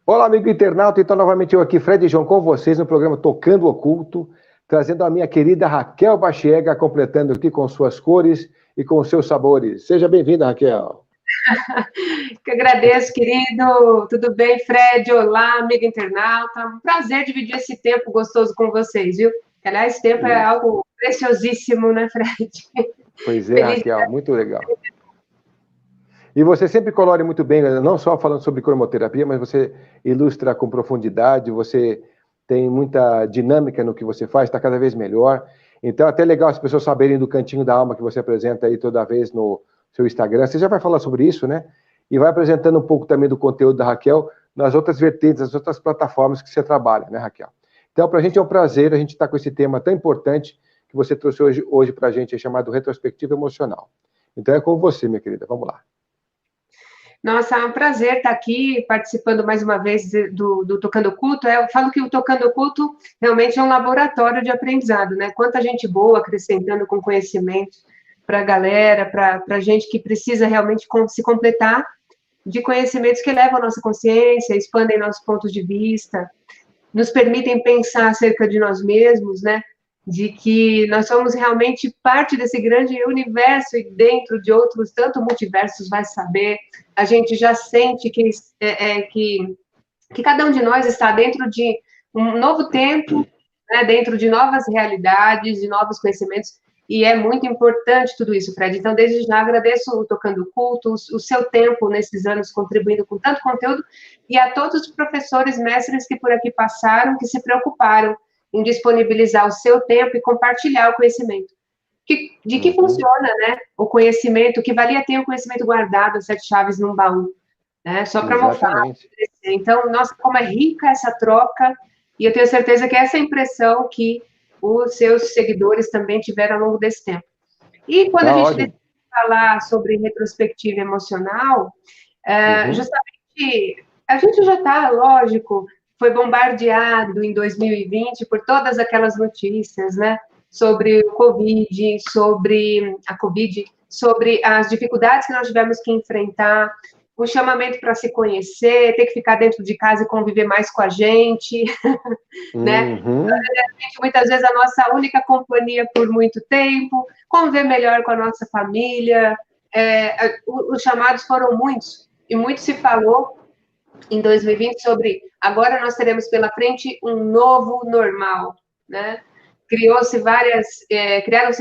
Olá, amigo internauta. Então, novamente eu aqui, Fred e João, com vocês no programa Tocando Oculto, trazendo a minha querida Raquel Bachiega, completando aqui com suas cores e com seus sabores. Seja bem-vinda, Raquel. Que agradeço, querido. Tudo bem, Fred? Olá, amigo internauta. Um prazer dividir esse tempo gostoso com vocês, viu? Aliás, tempo é algo preciosíssimo, né, Fred? Pois é, Feliz. Raquel, muito legal. E você sempre colore muito bem, não só falando sobre cromoterapia, mas você ilustra com profundidade, você tem muita dinâmica no que você faz, está cada vez melhor. Então, até legal as pessoas saberem do cantinho da alma que você apresenta aí toda vez no seu Instagram. Você já vai falar sobre isso, né? E vai apresentando um pouco também do conteúdo da Raquel nas outras vertentes, nas outras plataformas que você trabalha, né, Raquel? Então, para a gente é um prazer a gente estar com esse tema tão importante que você trouxe hoje para a gente, chamado retrospectiva emocional. Então, é com você, minha querida. Vamos lá. Nossa, é um prazer estar aqui participando mais uma vez do Tocando Oculto. Eu falo que o Tocando Oculto realmente é um laboratório de aprendizado, né? Quanta gente boa acrescentando com conhecimento para a galera, para gente que precisa realmente se completar de conhecimentos que elevam a nossa consciência, expandem nossos pontos de vista, nos permitem pensar acerca de nós mesmos, né? De que nós somos realmente parte desse grande universo e dentro de outros tanto multiversos, vai saber. A gente já sente que cada um de nós está dentro de um novo tempo, né? Dentro de novas realidades, de novos conhecimentos. E é muito importante tudo isso, Fred. Então, desde já agradeço o Tocando Culto, o seu tempo nesses anos contribuindo com tanto conteúdo, e a todos os professores, mestres que por aqui passaram, que se preocuparam em disponibilizar o seu tempo e compartilhar o conhecimento. De que funciona, né? O conhecimento, que valia ter o conhecimento guardado, as 7 chaves num baú, né? Só para mofar. Exatamente. Então, nossa, como é rica essa troca, e eu tenho certeza que essa é a impressão que os seus seguidores também tiveram ao longo desse tempo. E quando a Tá gente ótimo. decide falar sobre retrospectiva emocional, Uhum. justamente a gente já está, lógico, foi bombardeado em 2020 por todas aquelas notícias, né? Sobre o Covid, sobre a Covid, sobre as dificuldades que nós tivemos que enfrentar, o chamamento para se conhecer, ter que ficar dentro de casa e conviver mais com a gente, né? Uhum. Muitas vezes a nossa única companhia por muito tempo, conviver melhor com a nossa família. Os chamados foram muitos, e muito se falou em 2020 sobre agora nós teremos pela frente um novo normal, né? Criaram-se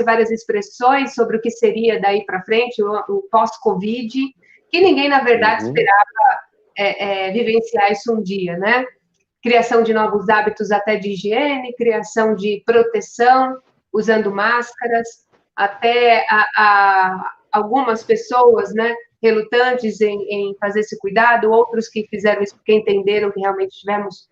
várias expressões sobre o que seria daí para frente, o pós-Covid, que ninguém, na verdade, Uhum. esperava vivenciar isso um dia, né? Criação de novos hábitos até de higiene, criação de proteção, usando máscaras, até algumas pessoas, né, relutantes em fazer esse cuidado, outros que fizeram isso porque entenderam que realmente tivemos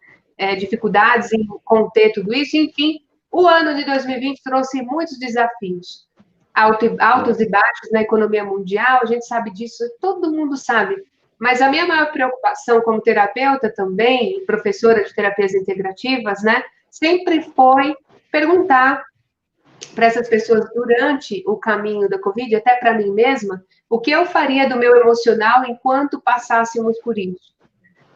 dificuldades em conter tudo isso, enfim, o ano de 2020 trouxe muitos desafios, altos É. e baixos na economia mundial, a gente sabe disso, todo mundo sabe, mas a minha maior preocupação como terapeuta também, professora de terapias integrativas, né, sempre foi perguntar para essas pessoas durante o caminho da Covid, até para mim mesma, o que eu faria do meu emocional enquanto passássemos por isso,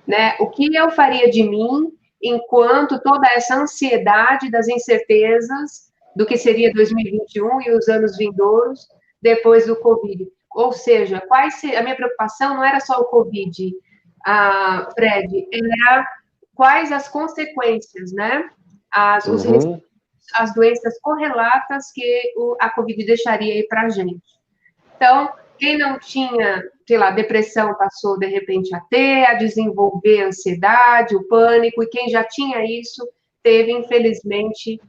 né? O que eu faria de mim enquanto toda essa ansiedade das incertezas do que seria 2021 e os anos vindouros depois do Covid. Ou seja, a minha preocupação não era só o Covid, Fred, era quais as consequências, né? Os Uhum. as doenças correlatas que a Covid deixaria aí para a gente. Então, quem não tinha, sei lá, depressão passou de repente a ter, a desenvolver ansiedade, o pânico, e quem já tinha isso teve, infelizmente,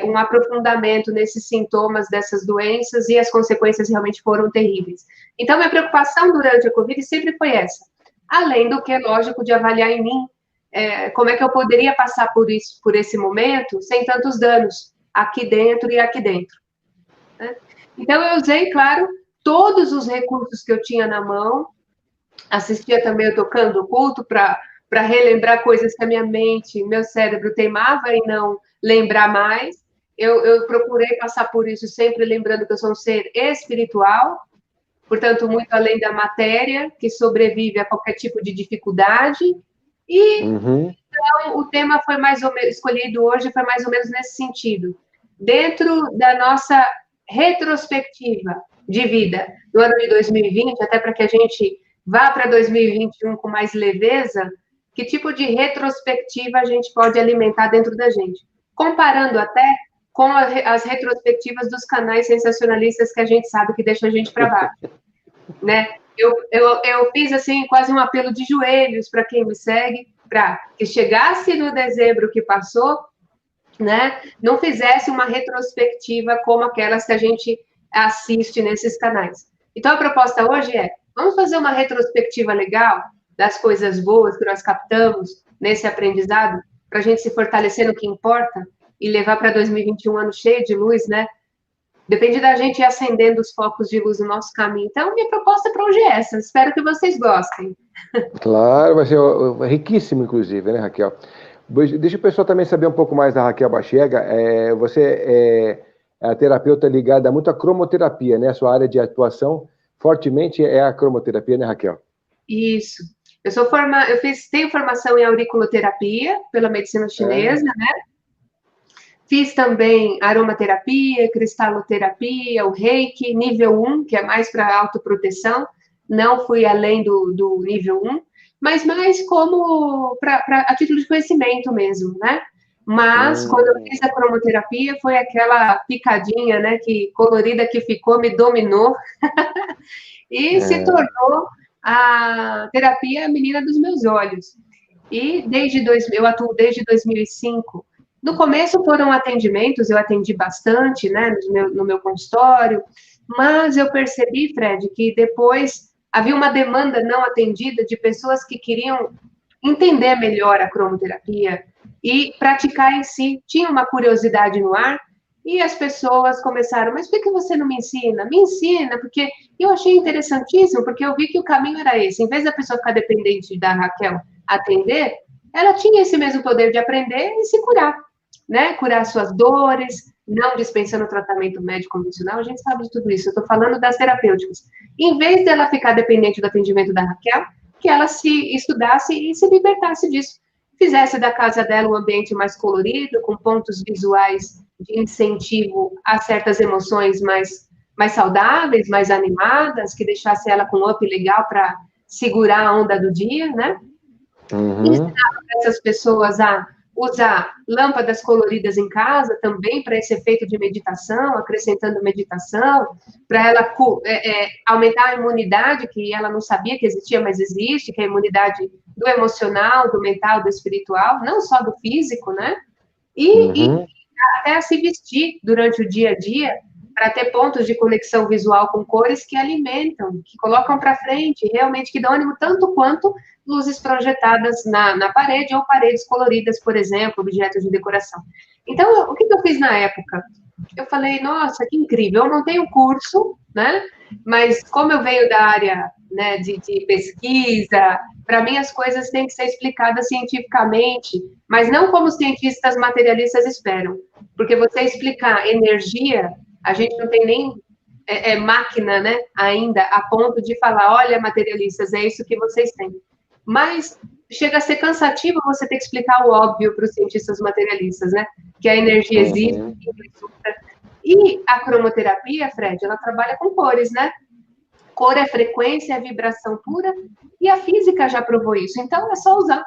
um aprofundamento nesses sintomas dessas doenças e as consequências realmente foram terríveis. Então, minha preocupação durante a Covid sempre foi essa. Além do que, lógico, de avaliar em mim como é que eu poderia passar por isso, por esse momento, sem tantos danos aqui dentro e aqui dentro. Né? Então, eu usei, claro, todos os recursos que eu tinha na mão, assistia também o Tocando o Culto para relembrar coisas que a minha mente, meu cérebro teimava em não lembrar mais. Eu procurei passar por isso sempre lembrando que eu sou um ser espiritual, portanto, muito além da matéria, que sobrevive a qualquer tipo de dificuldade, E então, o tema foi mais ou menos escolhido hoje, foi mais ou menos nesse sentido. Dentro da nossa retrospectiva de vida do ano de 2020, até para que a gente vá para 2021 com mais leveza, que tipo de retrospectiva a gente pode alimentar dentro da gente? Comparando até com as retrospectivas dos canais sensacionalistas que a gente sabe que deixa a gente para baixo, né? Eu fiz, assim, quase um apelo de joelhos para quem me segue, para que chegasse no dezembro que passou, né, não fizesse uma retrospectiva como aquelas que a gente assiste nesses canais. Então, a proposta hoje é, vamos fazer uma retrospectiva legal das coisas boas que nós captamos nesse aprendizado, para a gente se fortalecer no que importa e levar para 2021 um ano cheio de luz, né? Depende da gente ir acendendo os focos de luz no nosso caminho. Então, minha proposta para hoje é essa. Espero que vocês gostem. Claro, vai ser riquíssimo, inclusive, né, Raquel? Deixa o pessoal também saber um pouco mais da Raquel Bachega. Você é a terapeuta ligada muito à cromoterapia, né? A sua área de atuação fortemente é a cromoterapia, né, Raquel? Isso. Tenho formação em auriculoterapia pela medicina chinesa, né? Fiz também aromaterapia, cristaloterapia, o reiki, nível 1, que é mais para autoproteção. Não fui além do nível 1, mas mais como a título de conhecimento mesmo, né? Mas quando eu fiz a cromoterapia, foi aquela picadinha, né, que colorida que ficou, me dominou e se tornou a terapia menina dos meus olhos. E eu atuo desde 2005. No começo foram atendimentos, eu atendi bastante, né, no meu consultório, mas eu percebi, Fred, que depois havia uma demanda não atendida de pessoas que queriam entender melhor a cromoterapia e praticar em si. Tinha uma curiosidade no ar e as pessoas começaram, mas por que você não me ensina? Me ensina, porque eu achei interessantíssimo, porque eu vi que o caminho era esse. Em vez da pessoa ficar dependente da Raquel atender, ela tinha esse mesmo poder de aprender e se curar, né? Curar suas dores, não dispensando tratamento médico convencional, a gente sabe de tudo isso. Eu estou falando das terapêuticas. Em vez dela ficar dependente do atendimento da Raquel, que ela se estudasse e se libertasse disso. Fizesse da casa dela um ambiente mais colorido, com pontos visuais de incentivo a certas emoções mais saudáveis, mais animadas, que deixasse ela com um up legal para segurar a onda do dia, né? Ensinar essas pessoas a usar lâmpadas coloridas em casa também para esse efeito de meditação, acrescentando meditação, para ela aumentar a imunidade, que ela não sabia que existia, mas existe, que é a imunidade do emocional, do mental, do espiritual, não só do físico, né? E até a se vestir durante o dia a dia, para ter pontos de conexão visual com cores que alimentam, que colocam para frente, realmente que dão ânimo tanto quanto luzes projetadas na parede ou paredes coloridas, por exemplo, objetos de decoração. Então, o que eu fiz na época? Eu falei, nossa, que incrível, eu montei um curso, né? Mas como eu venho da área, né, de pesquisa, para mim as coisas têm que ser explicadas cientificamente, mas não como os cientistas materialistas esperam. Porque você explicar energia, a gente não tem nem máquina, né, ainda, a ponto de falar, olha, materialistas, é isso que vocês têm. Mas chega a ser cansativo você ter que explicar o óbvio para os cientistas materialistas, né? Que a energia existe, e a cromoterapia, Fred, ela trabalha com cores, né? Cor é frequência, é vibração pura, e a física já provou isso, então é só usar.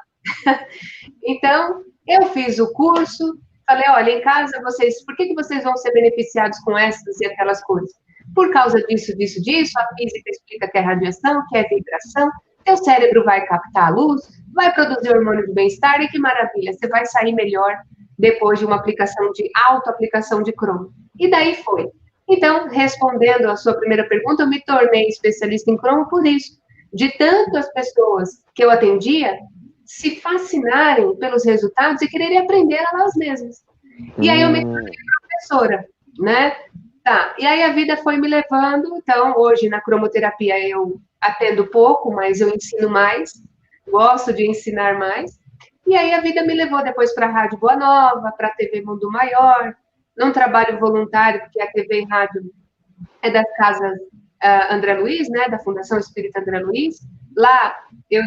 Então, eu fiz o curso, falei, olha, em casa vocês, por que vocês vão ser beneficiados com essas e aquelas cores? Por causa disso, disso, disso, a física explica que é radiação, que é vibração, teu cérebro vai captar a luz, vai produzir hormônio do bem-estar, e que maravilha, você vai sair melhor depois de uma aplicação de autoaplicação de cromo. E daí foi. Então, respondendo a sua primeira pergunta, eu me tornei especialista em cromo por isso. De tanto as pessoas que eu atendia se fascinarem pelos resultados e quererem aprender elas mesmas. E aí eu me tornei professora, né? Tá, e aí a vida foi me levando, então hoje na cromoterapia eu atendo pouco, mas eu ensino mais, gosto de ensinar mais, e aí a vida me levou depois para a Rádio Boa Nova, para a TV Mundo Maior, num trabalho voluntário, porque a TV e rádio é das casas André Luiz, né, da Fundação Espírita André Luiz. Lá eu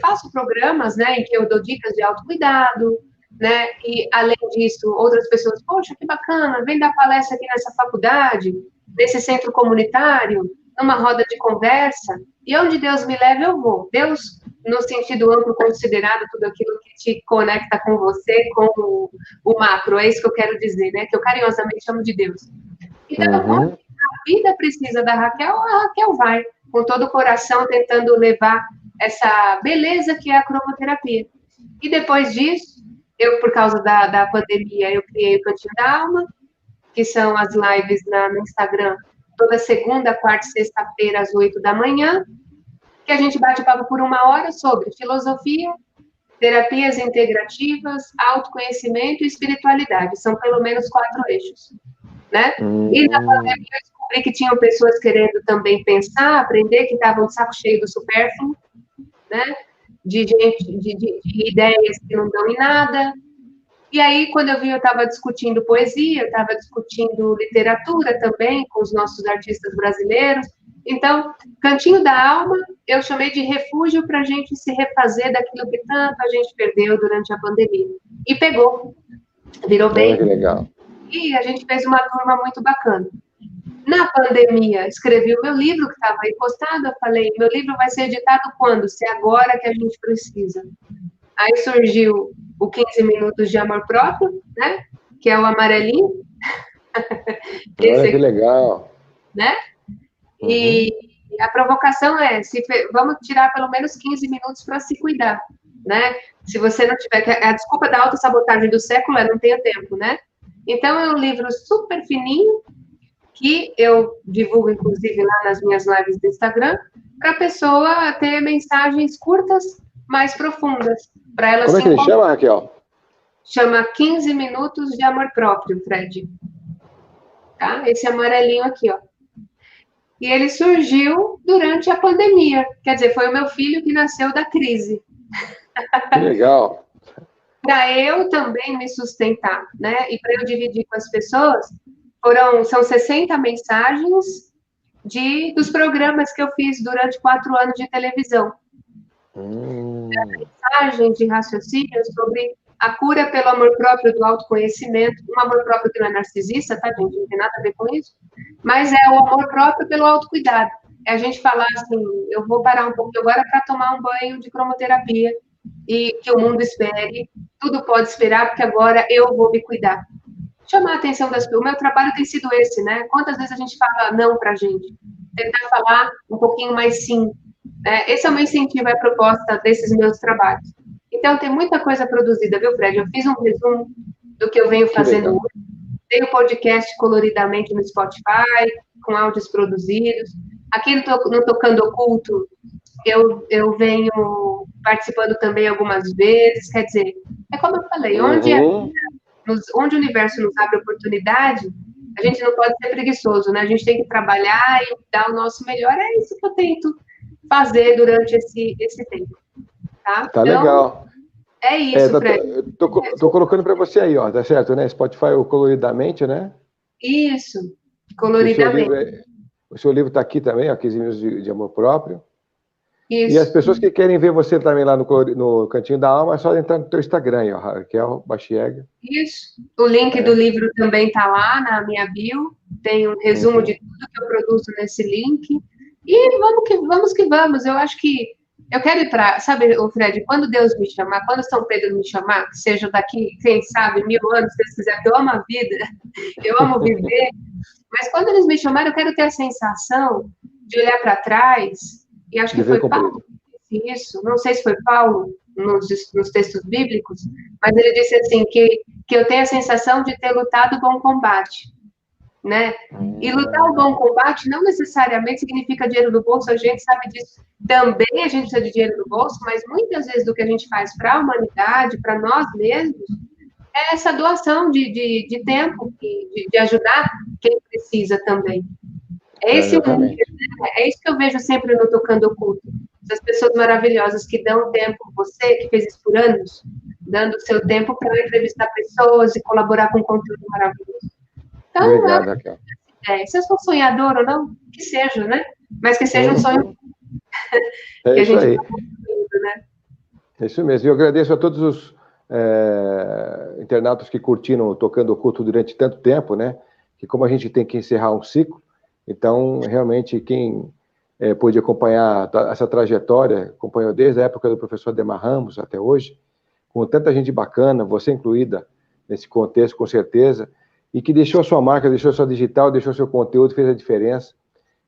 faço programas, né, em que eu dou dicas de autocuidado, né, e além disso, outras pessoas, poxa, que bacana, vem dar palestra aqui nessa faculdade, nesse centro comunitário, numa roda de conversa, e onde Deus me leva, eu vou. Deus, no sentido amplo, considerado tudo aquilo que te conecta com você, com o macro, é isso que eu quero dizer, né, que eu carinhosamente chamo de Deus. Então, a vida precisa da Raquel, a Raquel vai, com todo o coração, tentando levar essa beleza que é a cromoterapia. E depois disso, eu, por causa da pandemia, eu criei o Cantinho da Alma, que são as lives no Instagram, toda segunda, quarta e sexta-feira, às 8 da manhã, que a gente bate papo por 1 hora sobre filosofia, terapias integrativas, autoconhecimento e espiritualidade. São pelo menos 4 eixos, né? E na pandemia eu descobri que tinham pessoas querendo também pensar, aprender, que estavam de saco cheio do supérfluo, né? De ideias que não dão em nada. E aí, quando eu vi, eu estava discutindo poesia, eu estava discutindo literatura também com os nossos artistas brasileiros. Então, Cantinho da Alma, eu chamei de refúgio para a gente se refazer daquilo que tanto a gente perdeu durante a pandemia. E pegou, virou bem. Que legal. E a gente fez uma turma muito bacana. Na pandemia, escrevi o meu livro, que estava aí postado, eu falei, meu livro vai ser editado quando? Se é agora que a gente precisa. Aí surgiu o 15 Minutos de Amor Próprio, né? Que é o amarelinho. Olha que legal. Né? E a provocação é, vamos tirar pelo menos 15 minutos para se cuidar, né? Se você não tiver, a desculpa da autossabotagem do século é não tenho tempo, né? Então, é um livro super fininho, que eu divulgo, inclusive, lá nas minhas lives do Instagram, para a pessoa ter mensagens curtas, mais profundas. Ela Como é que ele chama, Raquel? Chama 15 Minutos de Amor Próprio, Fred. Tá? Esse amarelinho aqui, ó. E ele surgiu durante a pandemia. Quer dizer, foi o meu filho que nasceu da crise. Que legal. Para eu também me sustentar, né? E para eu dividir com as pessoas, são 60 mensagens dos programas que eu fiz durante 4 anos de televisão. Mensagem de raciocínio sobre a cura pelo amor próprio do autoconhecimento, um amor próprio que não é narcisista, tá, gente? Não tem nada a ver com isso, mas é o amor próprio pelo autocuidado. É a gente falar assim, eu vou parar um pouco agora para tomar um banho de cromoterapia e que o mundo espere, tudo pode esperar, porque agora eu vou me cuidar. Chamar a atenção das pessoas. O meu trabalho tem sido esse, né? Quantas vezes a gente fala não pra gente? Tentar falar um pouquinho mais sim. Né? Esse é o meu incentivo, é a proposta desses meus trabalhos. Então, tem muita coisa produzida, viu, Fred? Eu fiz um resumo do que eu venho fazendo hoje. Tem o podcast Coloridamente no Spotify, com áudios produzidos. Aqui no Tocando Oculto, eu venho participando também algumas vezes. Quer dizer, é como eu falei, onde o universo nos abre oportunidade, a gente não pode ser preguiçoso, né? A gente tem que trabalhar e dar o nosso melhor. É isso que eu tento fazer durante esse tempo. Tá então, legal. É isso, Fred. Tô colocando para você aí, ó, tá certo, né? Spotify, o Coloridamente, né? Isso, Coloridamente. O seu livro está aqui também, ó, 15 Minutos de Amor Próprio. Isso. E as pessoas que querem ver você também lá no Cantinho da Alma, é só entrar no teu Instagram aí, ó, Raquel Bachiega. Isso. O link do livro também está lá na minha bio. Tem um resumo de tudo que eu produzo nesse link. E vamos que vamos. Eu acho que eu quero ir para... Sabe, Fred, quando Deus me chamar, quando São Pedro me chamar, que seja daqui, quem sabe, 1000 anos, se Deus quiser, porque eu amo a vida, eu amo viver. Mas quando eles me chamarem, eu quero ter a sensação de olhar para trás. E acho que foi Paulo que disse isso, não sei se foi Paulo nos textos bíblicos, mas ele disse assim, que eu tenho a sensação de ter lutado o bom combate, né? E lutar o bom combate não necessariamente significa dinheiro no bolso, a gente sabe disso. Também a gente precisa de dinheiro no bolso, mas muitas vezes do que a gente faz para a humanidade, para nós mesmos, é essa doação de tempo, de ajudar quem precisa também. É isso que eu vejo sempre no Tocando Oculto. Essas pessoas maravilhosas que dão tempo, você que fez isso por anos, dando o seu tempo para entrevistar pessoas e colaborar com conteúdo maravilhoso. Então, obrigado, Raquel. Se eu sou sonhador ou não, que seja, né? Mas que seja um sonho É que a isso gente aí. está construindo, né? É isso mesmo. Eu agradeço a todos os internautas que curtiram o Tocando Oculto durante tanto tempo, né? Que como a gente tem que encerrar um ciclo, então, realmente, quem pôde acompanhar essa trajetória, acompanhou desde a época do professor Ademar Ramos até hoje, com tanta gente bacana, você incluída nesse contexto, com certeza, e que deixou sua marca, deixou sua digital, deixou seu conteúdo, fez a diferença.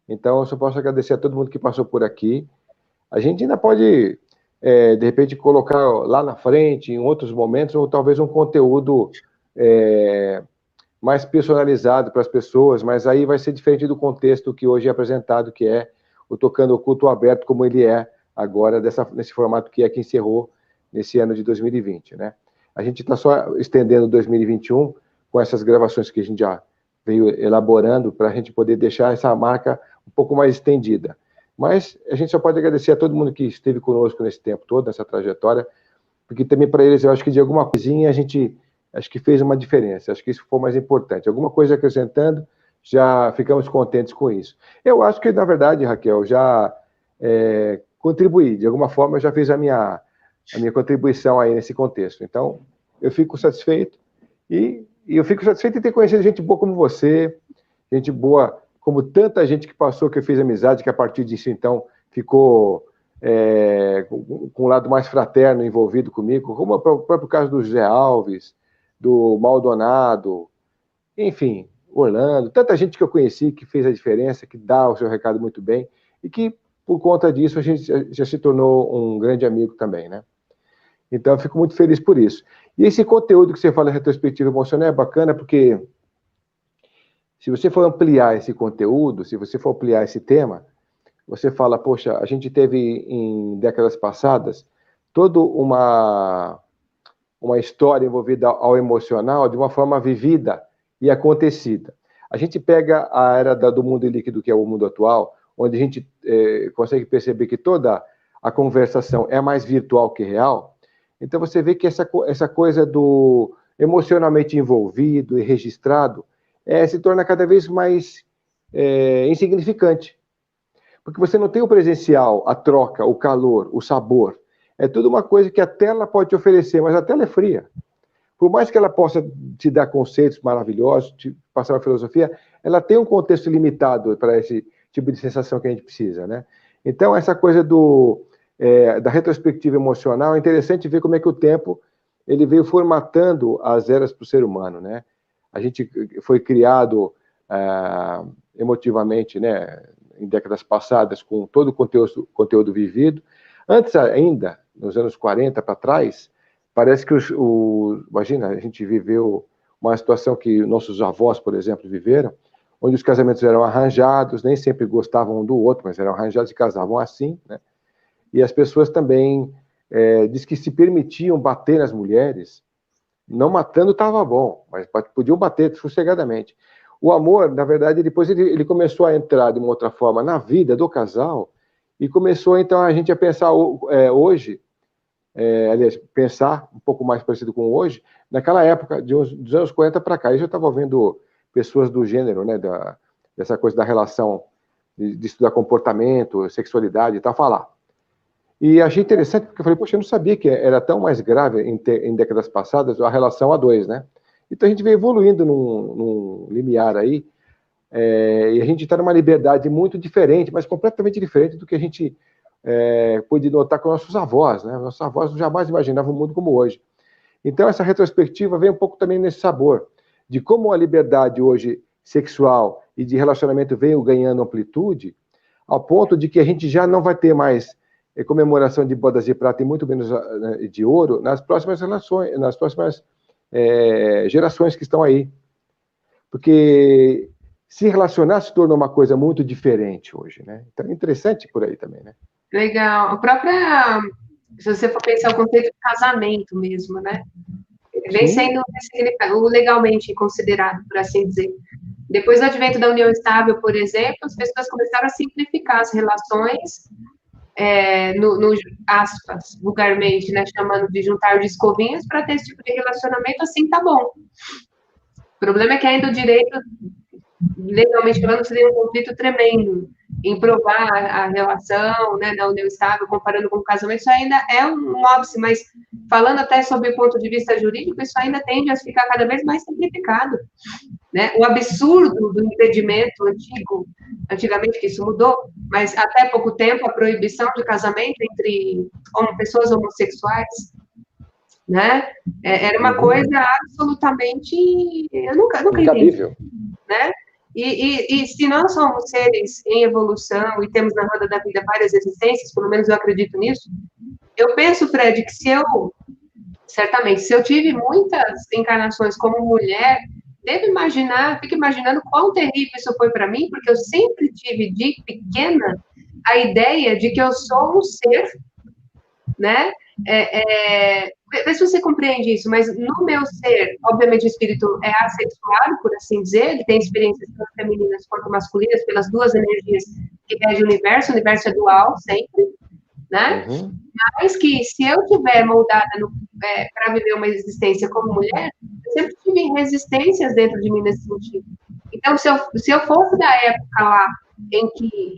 Então, eu só posso agradecer a todo mundo que passou por aqui. A gente ainda pode, de repente, colocar lá na frente, em outros momentos, ou talvez um conteúdo mais personalizado para as pessoas, mas aí vai ser diferente do contexto que hoje é apresentado, que é o Tocando Oculto aberto, como ele é agora, nesse formato que encerrou nesse ano de 2020, né? A gente está só estendendo 2021 com essas gravações que a gente já veio elaborando para a gente poder deixar essa marca um pouco mais estendida. Mas a gente só pode agradecer a todo mundo que esteve conosco nesse tempo todo, nessa trajetória, porque também para eles eu acho que de alguma coisinha a gente acho que fez uma diferença, acho que isso foi o mais importante. Alguma coisa acrescentando, já ficamos contentes com isso. Eu acho que, na verdade, Raquel, já contribuí, de alguma forma eu já fiz a minha contribuição aí nesse contexto. Então, eu fico satisfeito e eu fico satisfeito em ter conhecido gente boa como você, gente boa como tanta gente que passou, que eu fiz amizade, que a partir disso, então, ficou com um lado mais fraterno envolvido comigo, como o próprio caso do José Alves, do Maldonado, enfim, Orlando, tanta gente que eu conheci que fez a diferença, que dá o seu recado muito bem, e que, por conta disso, a gente já se tornou um grande amigo também, né? Então, eu fico muito feliz por isso. E esse conteúdo que você fala, retrospectiva emocional, é bacana porque se você for ampliar esse conteúdo, se você for ampliar esse tema, você fala, poxa, a gente teve em décadas passadas toda uma história envolvida ao emocional de uma forma vivida e acontecida. A gente pega a era do mundo líquido, que é o mundo atual, onde a gente consegue perceber que toda a conversação é mais virtual que real. Então você vê que essa coisa do emocionalmente envolvido e registrado se torna cada vez mais insignificante. Porque você não tem o presencial, a troca, o calor, o sabor. É tudo uma coisa que a tela pode te oferecer, mas a tela é fria. Por mais que ela possa te dar conceitos maravilhosos, te passar uma filosofia, ela tem um contexto limitado para esse tipo de sensação que a gente precisa, né? Então, essa coisa da retrospectiva emocional, é interessante ver como é que o tempo ele veio formatando as eras para o ser humano, né? A gente foi criado emotivamente, né, em décadas passadas, com todo o conteúdo vivido. Antes ainda, nos anos 40 para trás, parece que imagina, a gente viveu uma situação que nossos avós, por exemplo, viveram, onde os casamentos eram arranjados, nem sempre gostavam um do outro, mas eram arranjados e casavam assim, né? E as pessoas também diz que se permitiam bater nas mulheres, não matando estava bom, mas podiam bater sossegadamente. O amor, na verdade, depois ele começou a entrar de uma outra forma na vida do casal e começou, então, a gente a pensar hoje, aliás, pensar um pouco mais parecido com hoje, naquela época, dos anos 40 para cá. Isso eu estava vendo pessoas do gênero, né, dessa coisa da relação, de estudar comportamento, sexualidade e tal, falar. E achei interessante, porque eu falei, poxa, eu não sabia que era tão mais grave em décadas passadas a relação a dois, né? Então a gente veio evoluindo num limiar aí, e a gente está numa liberdade muito diferente, mas completamente diferente do que a gente pôde notar com nossos avós, né? Nossos avós jamais imaginavam o mundo como hoje. Então essa retrospectiva vem um pouco também nesse sabor, de como a liberdade hoje sexual e de relacionamento veio ganhando amplitude, ao ponto de que a gente já não vai ter mais comemoração de bodas de prata e muito menos de ouro nas próximas relações, nas próximas gerações que estão aí. Porque se relacionar se tornou uma coisa muito diferente hoje, né? Então é interessante por aí também, né? Legal. Se você for pensar o conceito de casamento mesmo, né? Vem sendo legalmente considerado, por assim dizer. Depois do advento da união estável, por exemplo, as pessoas começaram a simplificar as relações, aspas, vulgarmente, né, chamando de juntar de escovinhas para ter esse tipo de relacionamento, assim tá bom. O problema é que ainda o direito legalmente falando, seria um conflito tremendo em provar a relação, né, da união estável, comparando com o casamento, isso ainda é um óbice, mas falando até sobre o ponto de vista jurídico, isso ainda tende a ficar cada vez mais simplificado, né? O absurdo do impedimento antigamente que isso mudou, mas até pouco tempo a proibição de casamento entre pessoas homossexuais, né? Era uma coisa absolutamente, eu nunca entendi, né? E se nós somos seres em evolução e temos na roda da vida várias existências, pelo menos eu acredito nisso, eu penso, Fred, que certamente, se eu tive muitas encarnações como mulher, fico imaginando quão terrível isso foi para mim, porque eu sempre tive, de pequena, a ideia de que eu sou um ser, né? Vê se você compreende isso, mas no meu ser, obviamente o espírito é assexuado, por assim dizer, ele tem experiências tanto femininas quanto masculinas, pelas duas energias que regem o universo é dual, sempre, né? Uhum. Mas que se eu tiver moldada para viver uma existência como mulher, eu sempre tive resistências dentro de mim nesse sentido. Então, se eu fosse da época lá em que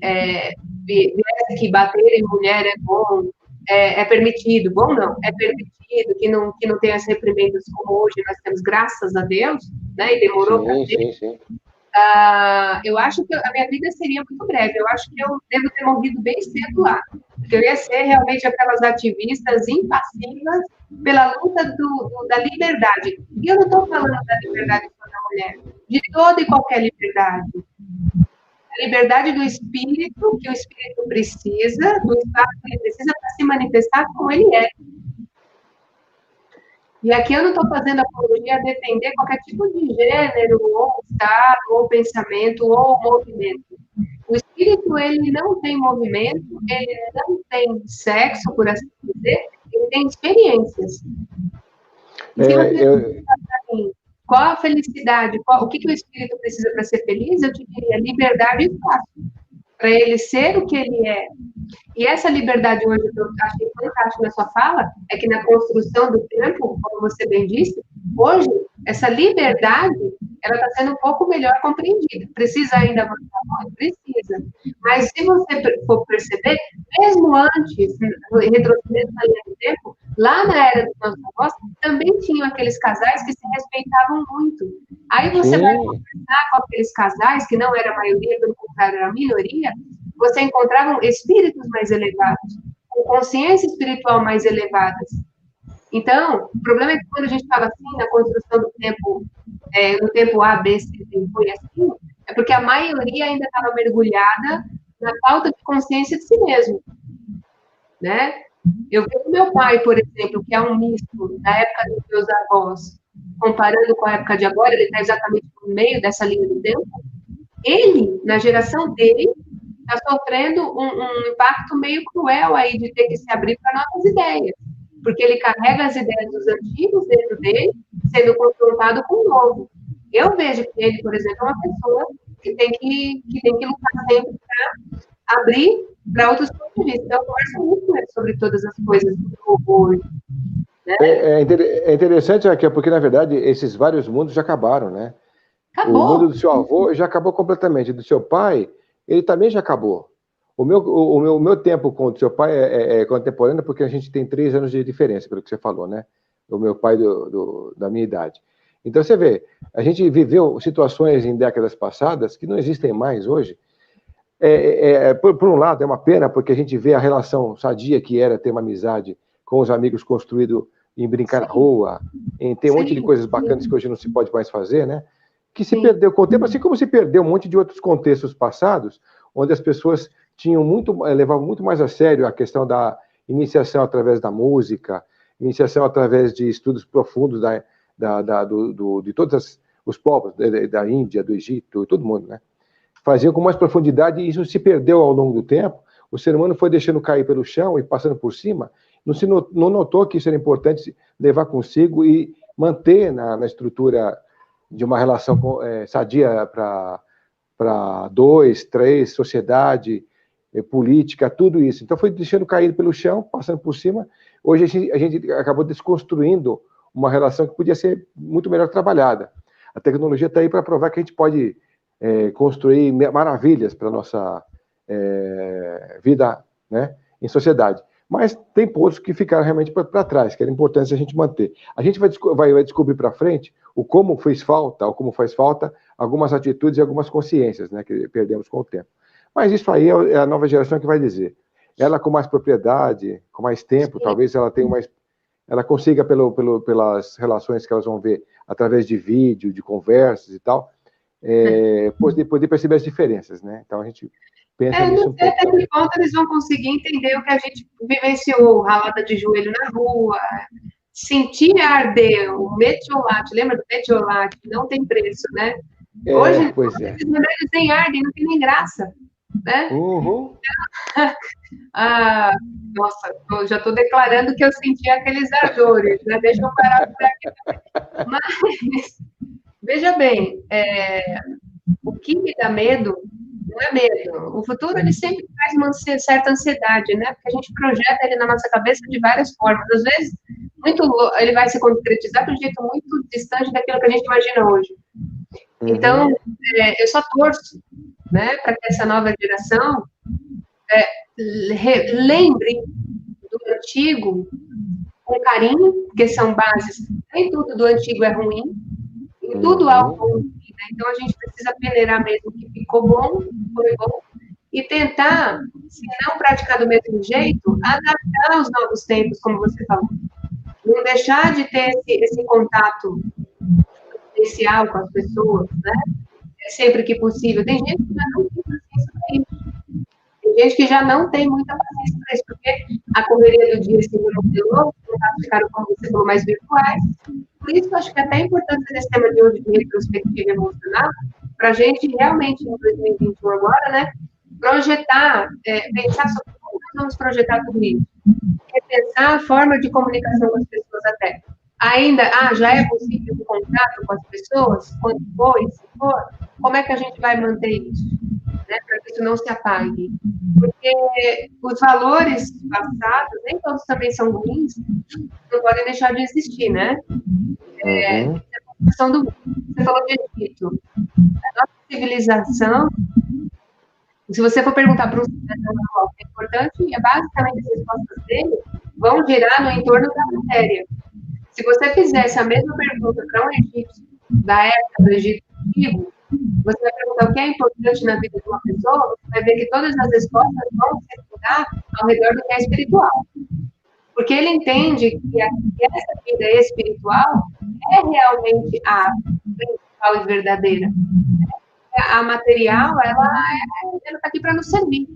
viesse que bater em mulher é bom, é permitido, bom não, é permitido, que não tenha as reprimendas como hoje nós temos, graças a Deus, né, e demorou para ter. Sim. Eu acho que a minha vida seria muito breve, eu acho que eu devo ter morrido bem cedo lá, porque eu ia ser realmente aquelas ativistas impassivas pela luta da liberdade, e eu não estou falando da liberdade só da mulher, de toda e qualquer liberdade. A liberdade do espírito, que o espírito precisa, do espaço que ele precisa para se manifestar como ele é. E aqui eu não estou fazendo apologia a defender qualquer tipo de gênero, ou estado, ou pensamento, ou movimento. O espírito, ele não tem movimento, ele não tem sexo, por assim dizer, ele tem experiências. E se você perguntar para mim, qual a felicidade, o que o espírito precisa para ser feliz, eu te diria liberdade e espaço, para ele ser o que ele é. E essa liberdade hoje, que eu achei fantástico na sua fala, é que na construção do tempo, como você bem disse, hoje, essa liberdade, ela está sendo um pouco melhor compreendida. Precisa ainda avançar? Precisa. Mas se você for perceber, mesmo antes, retrocedendo na linha do tempo, lá na era dos nossos avós, também tinham aqueles casais que se respeitavam muito. Aí você vai conversar com aqueles casais, que não era a maioria, pelo contrário, era a minoria, você encontrava espíritos mais elevados, com consciência espiritual mais elevadas. Então, o problema é que quando a gente fala assim, na construção do tempo, no tempo A, B, C, D, foi assim, é porque a maioria ainda estava mergulhada na falta de consciência de si mesmo, né? Eu vejo meu pai, por exemplo, que é um misto da época dos meus avós, comparando com a época de agora, ele está exatamente no meio dessa linha do tempo. Ele, na geração dele, está sofrendo um impacto meio cruel aí de ter que se abrir para novas ideias, porque ele carrega as ideias dos antigos dentro dele, sendo confrontado com o novo. Eu vejo que ele, por exemplo, é uma pessoa que tem que lutar sempre para abrir para outros pontos de vista. Eu converso muito com ele sobre todas as coisas do hoje. Né? É interessante, Raquel, porque, na verdade, esses vários mundos já acabaram, né? Acabou. O mundo do seu avô já acabou completamente. Do seu pai, ele também já acabou. O meu tempo com o seu pai é contemporâneo, porque a gente tem 3 anos de diferença, pelo que você falou, né? O meu pai da minha idade. Então, você vê, a gente viveu situações em décadas passadas que não existem mais hoje. Por um lado, é uma pena, porque a gente vê a relação sadia que era ter uma amizade com os amigos construído em brincar na rua, em ter um monte de coisas bacanas que hoje não se pode mais fazer, né? Que se perdeu com o tempo, assim como se perdeu um monte de outros contextos passados, onde as pessoas levavam muito mais a sério a questão da iniciação através da música, iniciação através de estudos profundos de todos os povos, da Índia, do Egito, todo mundo, né? Faziam com mais profundidade, e isso se perdeu ao longo do tempo. O ser humano foi deixando cair pelo chão e passando por cima, não notou que isso era importante levar consigo e manter na estrutura de uma relação sadia para 2, 3, sociedade, política, tudo isso. Então foi deixando cair pelo chão, passando por cima. Hoje a gente acabou desconstruindo uma relação que podia ser muito melhor trabalhada. A tecnologia está aí para provar que a gente pode construir maravilhas para a nossa vida, né, em sociedade. Mas tem pontos que ficaram realmente para trás, que era importante a gente manter. A gente vai descobrir para frente o como fez falta, ou como faz falta, algumas atitudes e algumas consciências, né, que perdemos com o tempo. Mas isso aí é a nova geração que vai dizer. Ela com mais propriedade, com mais tempo, talvez ela tenha mais... Ela consiga, pelas relações que elas vão ver através de vídeo, de conversas e tal, poder perceber as diferenças, né? Então a gente pensa nisso um pouco. Até que ponto eles vão conseguir entender o que a gente vivenciou, ralada de joelho na rua, sentir arder o metiolate, lembra do metiolate? Não tem preço, né? Hoje, esses remédios nem ardem, não tem nem graça, né? Uhum. Nossa, eu já estou declarando que eu senti aqueles ardores, né? Deixa eu parar por aqui. Mas, veja bem, o que me dá medo não é medo. O futuro, ele sempre traz uma certa ansiedade, né? Porque a gente projeta ele na nossa cabeça de várias formas. Às vezes, ele vai se concretizar de um jeito muito distante daquilo que a gente imagina hoje. Então, eu só torço, né, para que essa nova geração lembre do antigo com carinho, porque são bases, nem tudo do antigo é ruim, em tudo há um bom, né? Então a gente precisa peneirar mesmo o que ficou bom, foi bom, e tentar, se não praticar do mesmo jeito, adaptar aos novos tempos, como você falou. Não deixar de ter esse contato especial com as pessoas, né? Sempre que possível. Tem gente que já não tem paciência para isso. Tem gente que já não tem muita paciência para isso, porque a correria do dia se virou, os contatos ficaram, como você falou, mais virtuais. Por isso, eu acho que é até importante esse tema de hoje de retrospectiva emocional, para a gente realmente, em 2021 agora, né, projetar, pensar sobre como nós vamos projetar tudo isso. Repensar a forma de comunicação com as pessoas até. Ainda, já é possível o contato com as pessoas? Quando for, e se for, como é que a gente vai manter isso? Né, para que isso não se apague. Porque os valores passados, nem todos também são ruins, não podem deixar de existir, né? A questão do... Você falou de Egito. A nossa civilização, se você for perguntar para um cidadão qual que é importante, basicamente as respostas dele vão girar no entorno da matéria. Se você fizesse a mesma pergunta para um egípcio da época do Egito Antigo, você vai perguntar o que é importante na vida de uma pessoa, você vai ver que todas as respostas vão se dar ao redor do que é espiritual. Porque ele entende que essa vida espiritual é realmente a principal e verdadeira. A material, ela está aqui para nos servir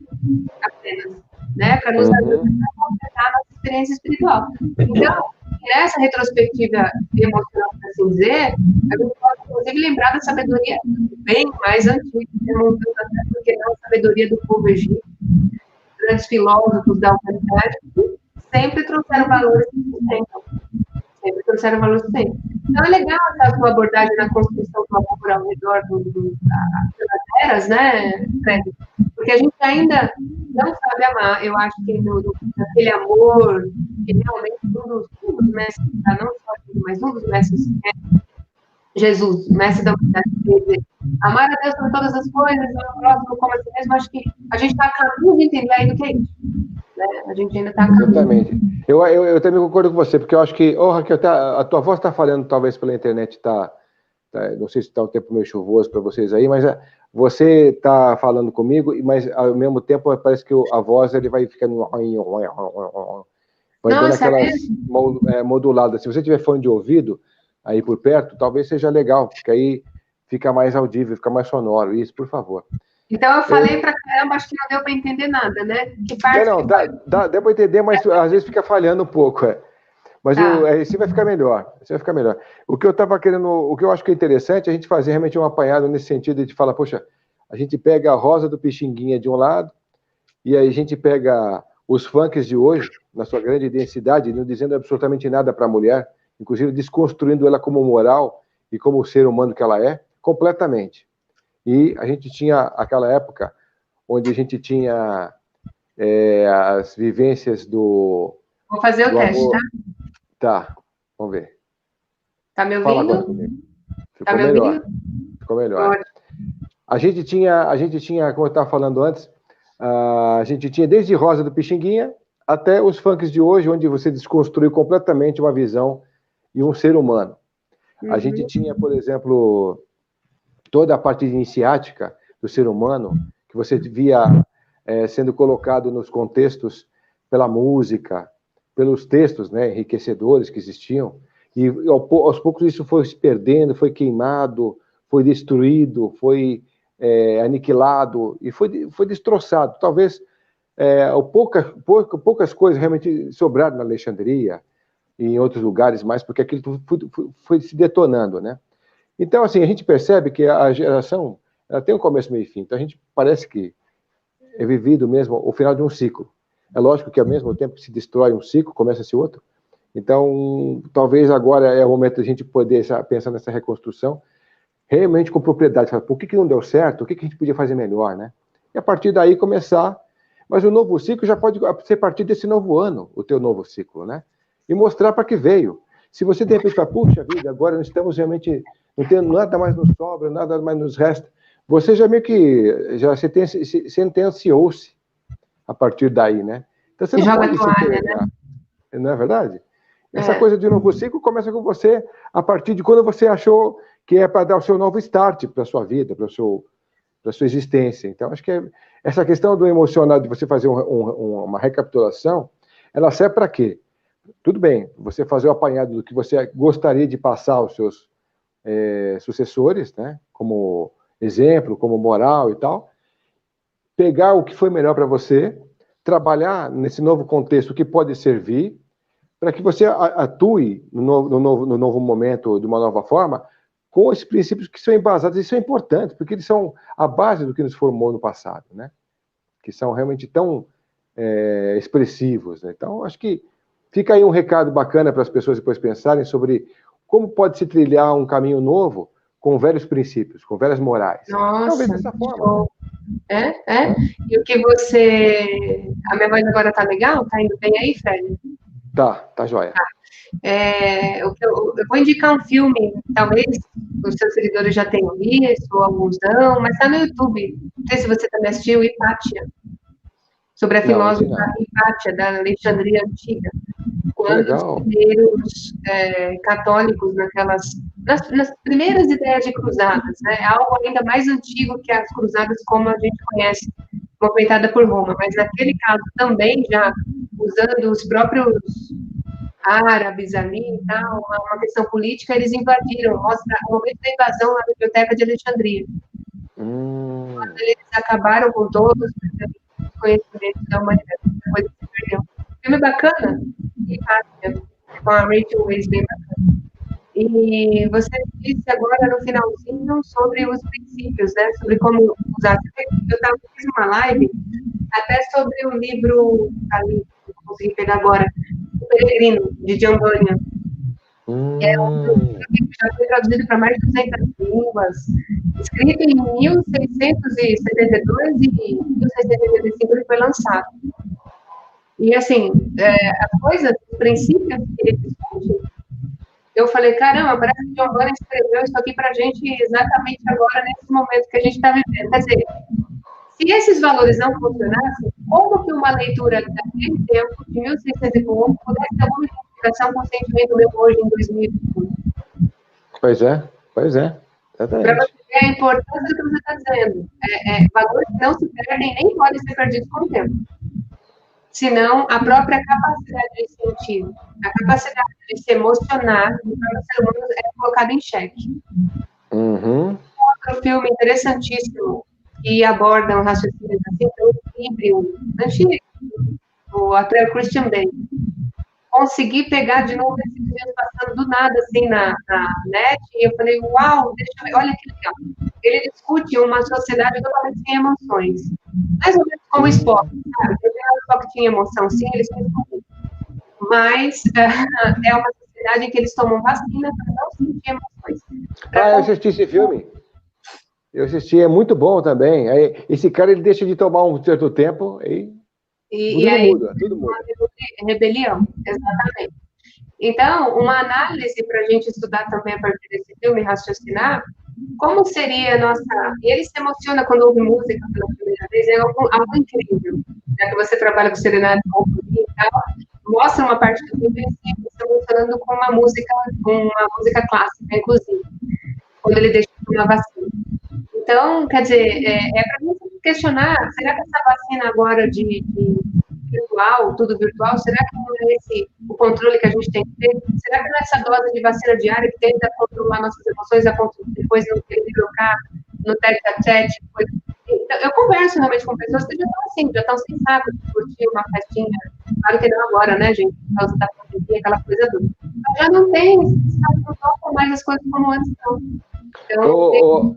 apenas, né? Para nos ajudar a completar a nossa experiência espiritual. Então, nessa retrospectiva emocional, por assim dizer, a gente pode, inclusive, lembrar da sabedoria bem mais antiga, remontando até porque não a sabedoria do povo egípcio, grandes filósofos da humanidade, que sempre trouxeram valores que sustentam. Sempre trouxeram valores que sustentam. Então, é legal essa sua abordagem na construção do amor ao redor das eras, né, Fred? Porque a gente ainda não sabe amar. Eu acho que aquele amor que realmente um dos mestres, não só aqui, mas um dos mestres, Jesus, mestre da humanidade, dizer, amar a Deus sobre todas as coisas, ao próximo como a si mesmo. Acho que a gente está acabando de entender aí do que é isso. Né? A gente ainda está acabando. Exatamente. Eu também concordo com você, porque eu acho que, Raquel, a tua voz está falhando, talvez pela internet, não sei se está um tempo meio chuvoso para vocês aí, mas você está falando comigo, mas ao mesmo tempo parece que a voz ele vai ficando... Vai dando aquelas moduladas. Se você tiver fone de ouvido aí por perto, talvez seja legal, porque aí fica mais audível, fica mais sonoro. Isso, por favor. Então eu falei pra caramba, acho que não deu para entender nada, né? Que parte deu para entender, mas às vezes fica falhando um pouco, Mas esse vai ficar melhor. O que eu estava querendo, o que eu acho que é interessante, a gente fazer realmente um apanhado nesse sentido de falar, poxa, a gente pega a Rosa do Pixinguinha de um lado, e aí a gente pega os funks de hoje, na sua grande densidade, não dizendo absolutamente nada para a mulher, inclusive desconstruindo ela como moral e como ser humano que ela é, completamente. E a gente tinha aquela época onde a gente tinha as vivências do... Vou fazer o teste, amor. Tá, vamos ver. Tá me ouvindo? Fala agora comigo. Ficou melhor. a gente tinha, como eu estava falando antes, a gente tinha desde Rosa do Pixinguinha até os funks de hoje, onde você desconstruiu completamente uma visão e um ser humano. A gente tinha, por exemplo, toda a parte iniciática do ser humano, que você via sendo colocado nos contextos pela música, pelos textos, né, enriquecedores que existiam, e aos poucos isso foi se perdendo, foi queimado, foi destruído, foi aniquilado e foi destroçado. Talvez poucas coisas realmente sobraram na Alexandria e em outros lugares mais, porque aquilo foi se detonando, né? Então, assim, a gente percebe que a geração ela tem um começo, meio e fim. Então, a gente parece que é vivido mesmo o final de um ciclo. É lógico que, ao mesmo tempo que se destrói um ciclo, começa-se outro. Então, talvez agora é o momento de a gente poder pensar nessa reconstrução, realmente com propriedade. Falar, por que não deu certo? O que a gente podia fazer melhor, né? E a partir daí começar. Mas o novo ciclo já pode ser a partir desse novo ano, o teu novo ciclo, né? E mostrar para que veio. Se você, de repente, fala, puxa vida, agora nós estamos realmente, não tendo nada mais nos sobra, nada mais nos resta, você já meio que, sentenciou-se a partir daí, né? Então você não pode se entregar, não é verdade? Essa coisa de novo ciclo começa com você a partir de quando você achou que é para dar o seu novo start para a sua vida, para a sua existência. Então, acho que essa questão do emocional, de você fazer uma recapitulação, ela serve para quê? Tudo bem, você fazer o apanhado do que você gostaria de passar aos seus sucessores, né? Como exemplo, como moral e tal, pegar o que foi melhor para você, trabalhar nesse novo contexto que pode servir, para que você atue no novo momento, de uma nova forma, com esses princípios que são embasados e são importantes, porque eles são a base do que nos formou no passado, né? Que são realmente tão expressivos, né? Então, acho que fica aí um recado bacana para as pessoas depois pensarem sobre como pode se trilhar um caminho novo com velhos princípios, com velhas morais. Nossa, talvez dessa forma. E o que você... A minha voz agora tá legal? Tá indo bem aí, Fred? Tá joia. Eu vou indicar um filme, talvez os seus seguidores já tenham visto, ou alguns não, mas está no YouTube. Não sei se você também assistiu, Hipátia, sobre a filósofa Hipátia, da Alexandria Antiga. Quando os primeiros católicos, nas primeiras ideias de cruzadas, né? Algo ainda mais antigo que as cruzadas como a gente conhece, movimentada por Roma, mas naquele caso também já usando os próprios árabes ali e tal, uma questão política, eles invadiram, mostra o momento da invasão na biblioteca de Alexandria. Quando eles acabaram com todos os conhecimentos da humanidade, coisa que se perdeu. Filme bacana, com a Rachel Weisz, bem bacana. E você disse agora no finalzinho sobre os princípios, né? Sobre como usar. Eu fiz uma live até sobre o livro ali, que eu consegui pegar agora, O Peregrino, de John Bunyan. É um livro que já foi traduzido para mais de 200 línguas, escrito em 1672 e 1685 ele foi lançado. E, assim, a coisa, os princípios que ele discute, eu falei, caramba, parece que John Bunyan escreveu isso aqui para a gente exatamente agora, nesse momento que a gente está vivendo. Quer dizer, se esses valores não funcionassem, como que uma leitura daquele tempo, de 1601, pudesse ter alguma identificação com o sentimento meu hoje, em 2021? Pois é. Exatamente. Para você ver a importância do que você está dizendo. Valores que não se perdem nem podem ser perdidos com o tempo. Senão, a própria capacidade de sentir, a capacidade de se emocionar do próprio ser humano é colocada em xeque. Outro filme interessantíssimo que aborda um raciocínio assim, é o equilíbrio antigo, o ator Christian Bale. Consegui pegar de novo esses dias passando do nada, assim, na net, e eu falei, uau, deixa eu ver, olha que legal. Ele discute uma sociedade totalmente sem emoções. Mais ou menos como o Spock, sabe? O Spock tinha emoção, sim, eles tinham. Mas é uma sociedade em que eles tomam vacina para não sentir emoções. Eu assisti esse filme. Eu assisti, é muito bom também. Aí, esse cara, ele deixa de tomar um certo tempo tudo muda. Rebelião, exatamente. Então, uma análise para a gente estudar também a partir desse filme, raciocinar, como seria a nossa... Ele se emociona quando ouve música pela primeira vez, é algo incrível. Já que você trabalha com serenata e tal, mostra uma parte do filme se emocionando com uma música clássica, inclusive, quando ele deixa de tomar vacina. Então, quer dizer, para mim questionar, será que essa vacina agora de virtual, tudo virtual, será que não é esse o controle que a gente tem que ter? Será que não é essa dose de vacina diária que tenta controlar nossas emoções a ponto de depois não ter que trocar no tete-a-tete? Então, eu converso realmente com pessoas que já estão assim, já estão sem saco de curtir uma festinha. Claro que não agora, né, gente? Por causa da pandemia, aquela coisa toda. Mas já não tem, não tocam mais as coisas como antes, não. Então,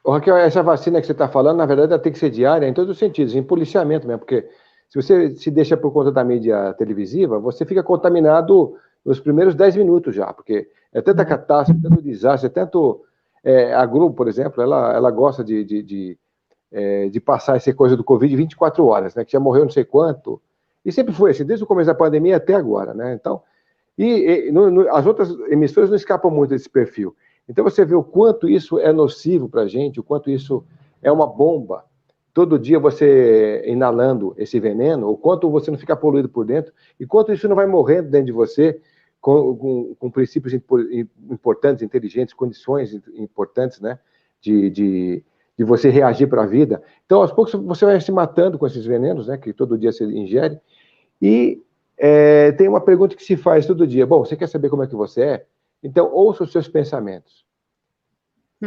Raquel, essa vacina que você está falando, na verdade, ela tem que ser diária em todos os sentidos, em policiamento mesmo, porque se você se deixa por conta da mídia televisiva, você fica contaminado nos primeiros 10 minutos já, porque é tanta catástrofe, tanto desastre, tanto... a Globo, por exemplo, ela gosta de passar essa coisa do Covid 24 horas, né, que já morreu não sei quanto, e sempre foi assim, desde o começo da pandemia até agora, né, então... as outras emissoras não escapam muito desse perfil. Então você vê o quanto isso é nocivo para a gente, o quanto isso é uma bomba. Todo dia você inalando esse veneno, o quanto você não fica poluído por dentro, e quanto isso não vai morrendo dentro de você com princípios importantes, inteligentes, condições importantes, né, de você reagir para a vida. Então, aos poucos, você vai se matando com esses venenos, né, que todo dia você ingere. E tem uma pergunta que se faz todo dia. Bom, você quer saber como é que você é? Então, ouça os seus pensamentos.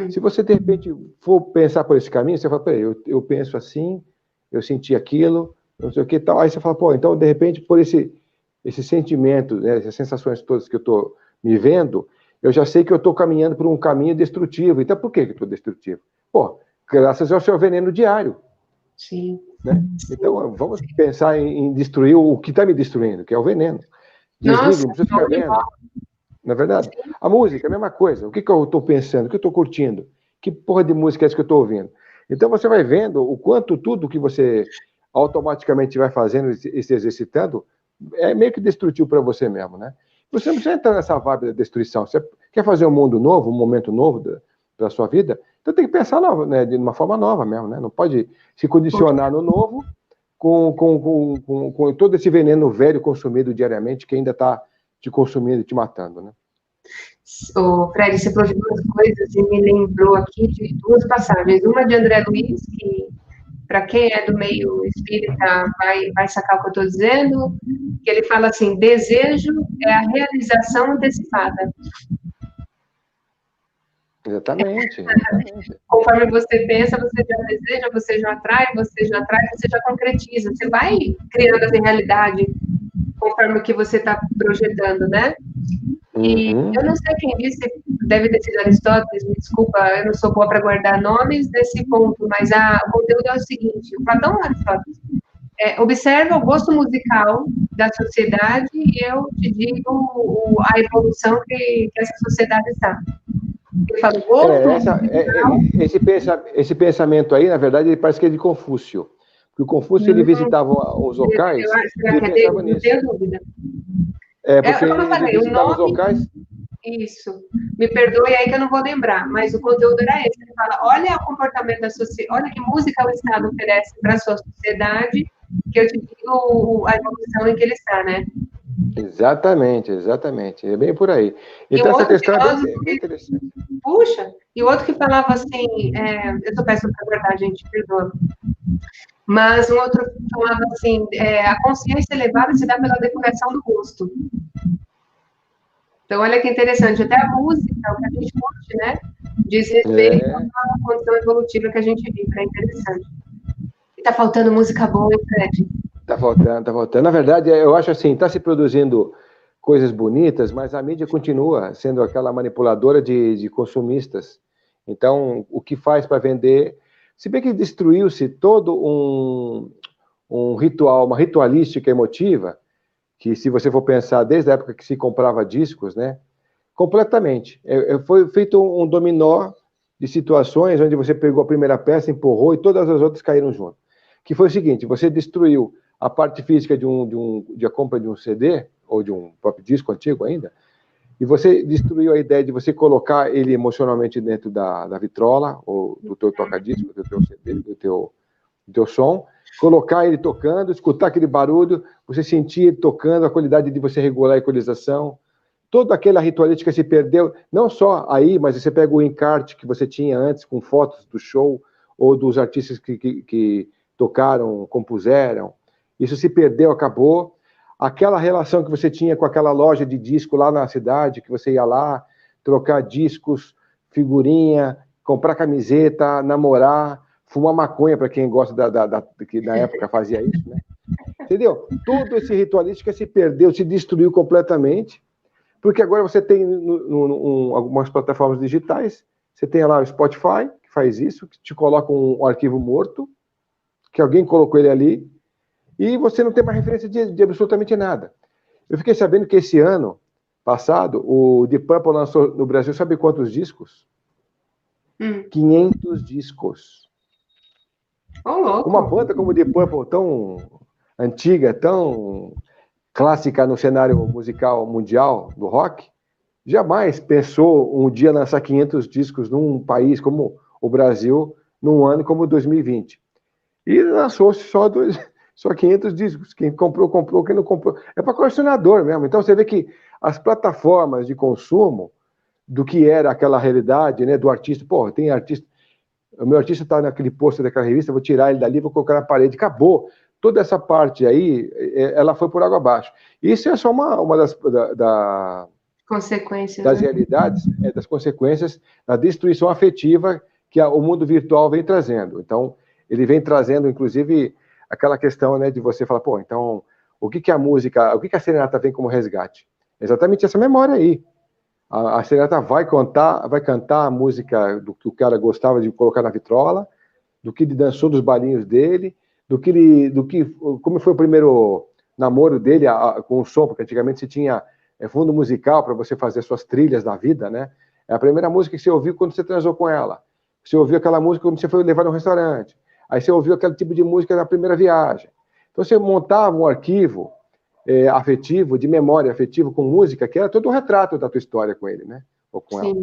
Se você, de repente, for pensar por esse caminho, você fala, peraí, eu penso assim, eu senti aquilo, não sei o que tal. Aí você fala, pô, então, de repente, por esse sentimento, né, essas sensações todas que eu estou me vendo, eu já sei que eu estou caminhando por um caminho destrutivo. Então, por que eu estou destrutivo? Pô, graças ao seu veneno diário. Sim. Né? Então, vamos pensar em destruir o que está me destruindo, que é o veneno. Desliga, não precisa ficar vendo. Não é verdade? A música, a mesma coisa. O que eu estou pensando? O que eu estou curtindo? Que porra de música é essa que eu estou ouvindo? Então você vai vendo o quanto tudo que você automaticamente vai fazendo e se exercitando é meio que destrutivo para você mesmo, né? Você não precisa entrar nessa vibe da destruição. Você quer fazer um mundo novo, um momento novo da sua vida? Então tem que pensar né, de uma forma nova mesmo, né? Não pode se condicionar no novo com todo esse veneno velho consumido diariamente que ainda está te consumindo e te matando, né? O Fred, você falou de duas coisas e me lembrou aqui de duas passagens. Uma de André Luiz, que para quem é do meio espírita vai sacar o que eu estou dizendo, que ele fala assim, desejo é a realização antecipada. Exatamente. Conforme você pensa, você já deseja, você já atrai, você já concretiza. Você vai criando essa realidade conforme o que você está projetando, né? E eu não sei quem disse, deve ter sido Aristóteles, me desculpa, eu não sou boa para guardar nomes desse ponto, mas o conteúdo é o seguinte, o Platão Aristóteles observa o gosto musical da sociedade e eu te digo a evolução que essa sociedade está. Eu falo, esse pensamento aí, na verdade, ele parece que é de Confúcio. Porque o Confúcio, ele visitava os locais e ele pensava nisso. Não tenho dúvida. Porque como eu falei, ele visitava os locais... Isso. Me perdoe aí que eu não vou lembrar, mas o conteúdo era esse. Ele fala, olha o comportamento da sociedade, olha que música o Estado oferece para a sua sociedade, que eu te digo a evolução em que ele está, né? Exatamente. É bem por aí. Então, essa questão é bem interessante. Puxa, e o outro que falava assim, eu sou péssima para guardar, gente, perdoa. Mas um outro falava assim, a consciência elevada se dá pela depuração do gosto. Então, olha que interessante, até a música, o que a gente curte, né? Diz respeito à condição evolutiva que a gente vive, é interessante. E tá faltando música boa, hein, Fred? Tá faltando. Na verdade, eu acho assim, tá se produzindo coisas bonitas, mas a mídia continua sendo aquela manipuladora de consumistas. Então, o que faz para vender... Se bem que destruiu-se todo um ritual, uma ritualística emotiva, que se você for pensar desde a época que se comprava discos, né, completamente. Foi feito um dominó de situações onde você pegou a primeira peça, empurrou e todas as outras caíram junto. Que foi o seguinte, você destruiu a parte física de a compra de um CD, ou de um próprio disco antigo ainda, e você destruiu a ideia de você colocar ele emocionalmente dentro da vitrola, ou do teu toca-disco, do teu CD, do teu som, colocar ele tocando, escutar aquele barulho, você sentir ele tocando, a qualidade de você regular a equalização, toda aquela ritualística se perdeu, não só aí, mas você pega o encarte que você tinha antes, com fotos do show, ou dos artistas que tocaram, compuseram, isso se perdeu, acabou. Aquela relação que você tinha com aquela loja de disco lá na cidade, que você ia lá, trocar discos, figurinha, comprar camiseta, namorar, fumar maconha, para quem gosta que na época fazia isso, né? Entendeu? Todo esse ritualística se perdeu, se destruiu completamente, porque agora você tem algumas plataformas digitais, você tem lá o Spotify, que faz isso, que te coloca um arquivo morto, que alguém colocou ele ali, e você não tem mais referência de absolutamente nada. Eu fiquei sabendo que esse ano passado, o Deep Purple lançou no Brasil, sabe quantos discos? 500 discos. Uma banda como o Deep Purple, tão antiga, tão clássica no cenário musical mundial do rock, jamais pensou um dia lançar 500 discos num país como o Brasil, num ano como 2020. E lançou só 500 discos. Quem comprou, comprou. Quem não comprou... É para colecionador mesmo. Então, você vê que as plataformas de consumo do que era aquela realidade, né, do artista... Pô, tem artista... O meu artista está naquele pôster daquela revista, vou tirar ele dali, vou colocar na parede. Acabou. Toda essa parte aí, ela foi por água abaixo. Isso é só uma das consequências, das realidades, das consequências da destruição afetiva que o mundo virtual vem trazendo. Então, ele vem trazendo, inclusive, aquela questão, né, de você falar, pô, então, o que a música, o que a serenata vem como resgate? Exatamente essa memória aí. A serenata vai cantar a música do que o cara gostava de colocar na vitrola, do que ele dançou dos balinhos dele, como foi o primeiro namoro dele com o som, porque antigamente você tinha fundo musical para você fazer suas trilhas da vida, né? É a primeira música que você ouviu quando você transou com ela. Você ouviu aquela música quando você foi levar no restaurante. Aí você ouviu aquele tipo de música na primeira viagem. Então você montava um arquivo afetivo, de memória afetiva com música, que era todo um retrato da tua história com ele, né? Ou com ela.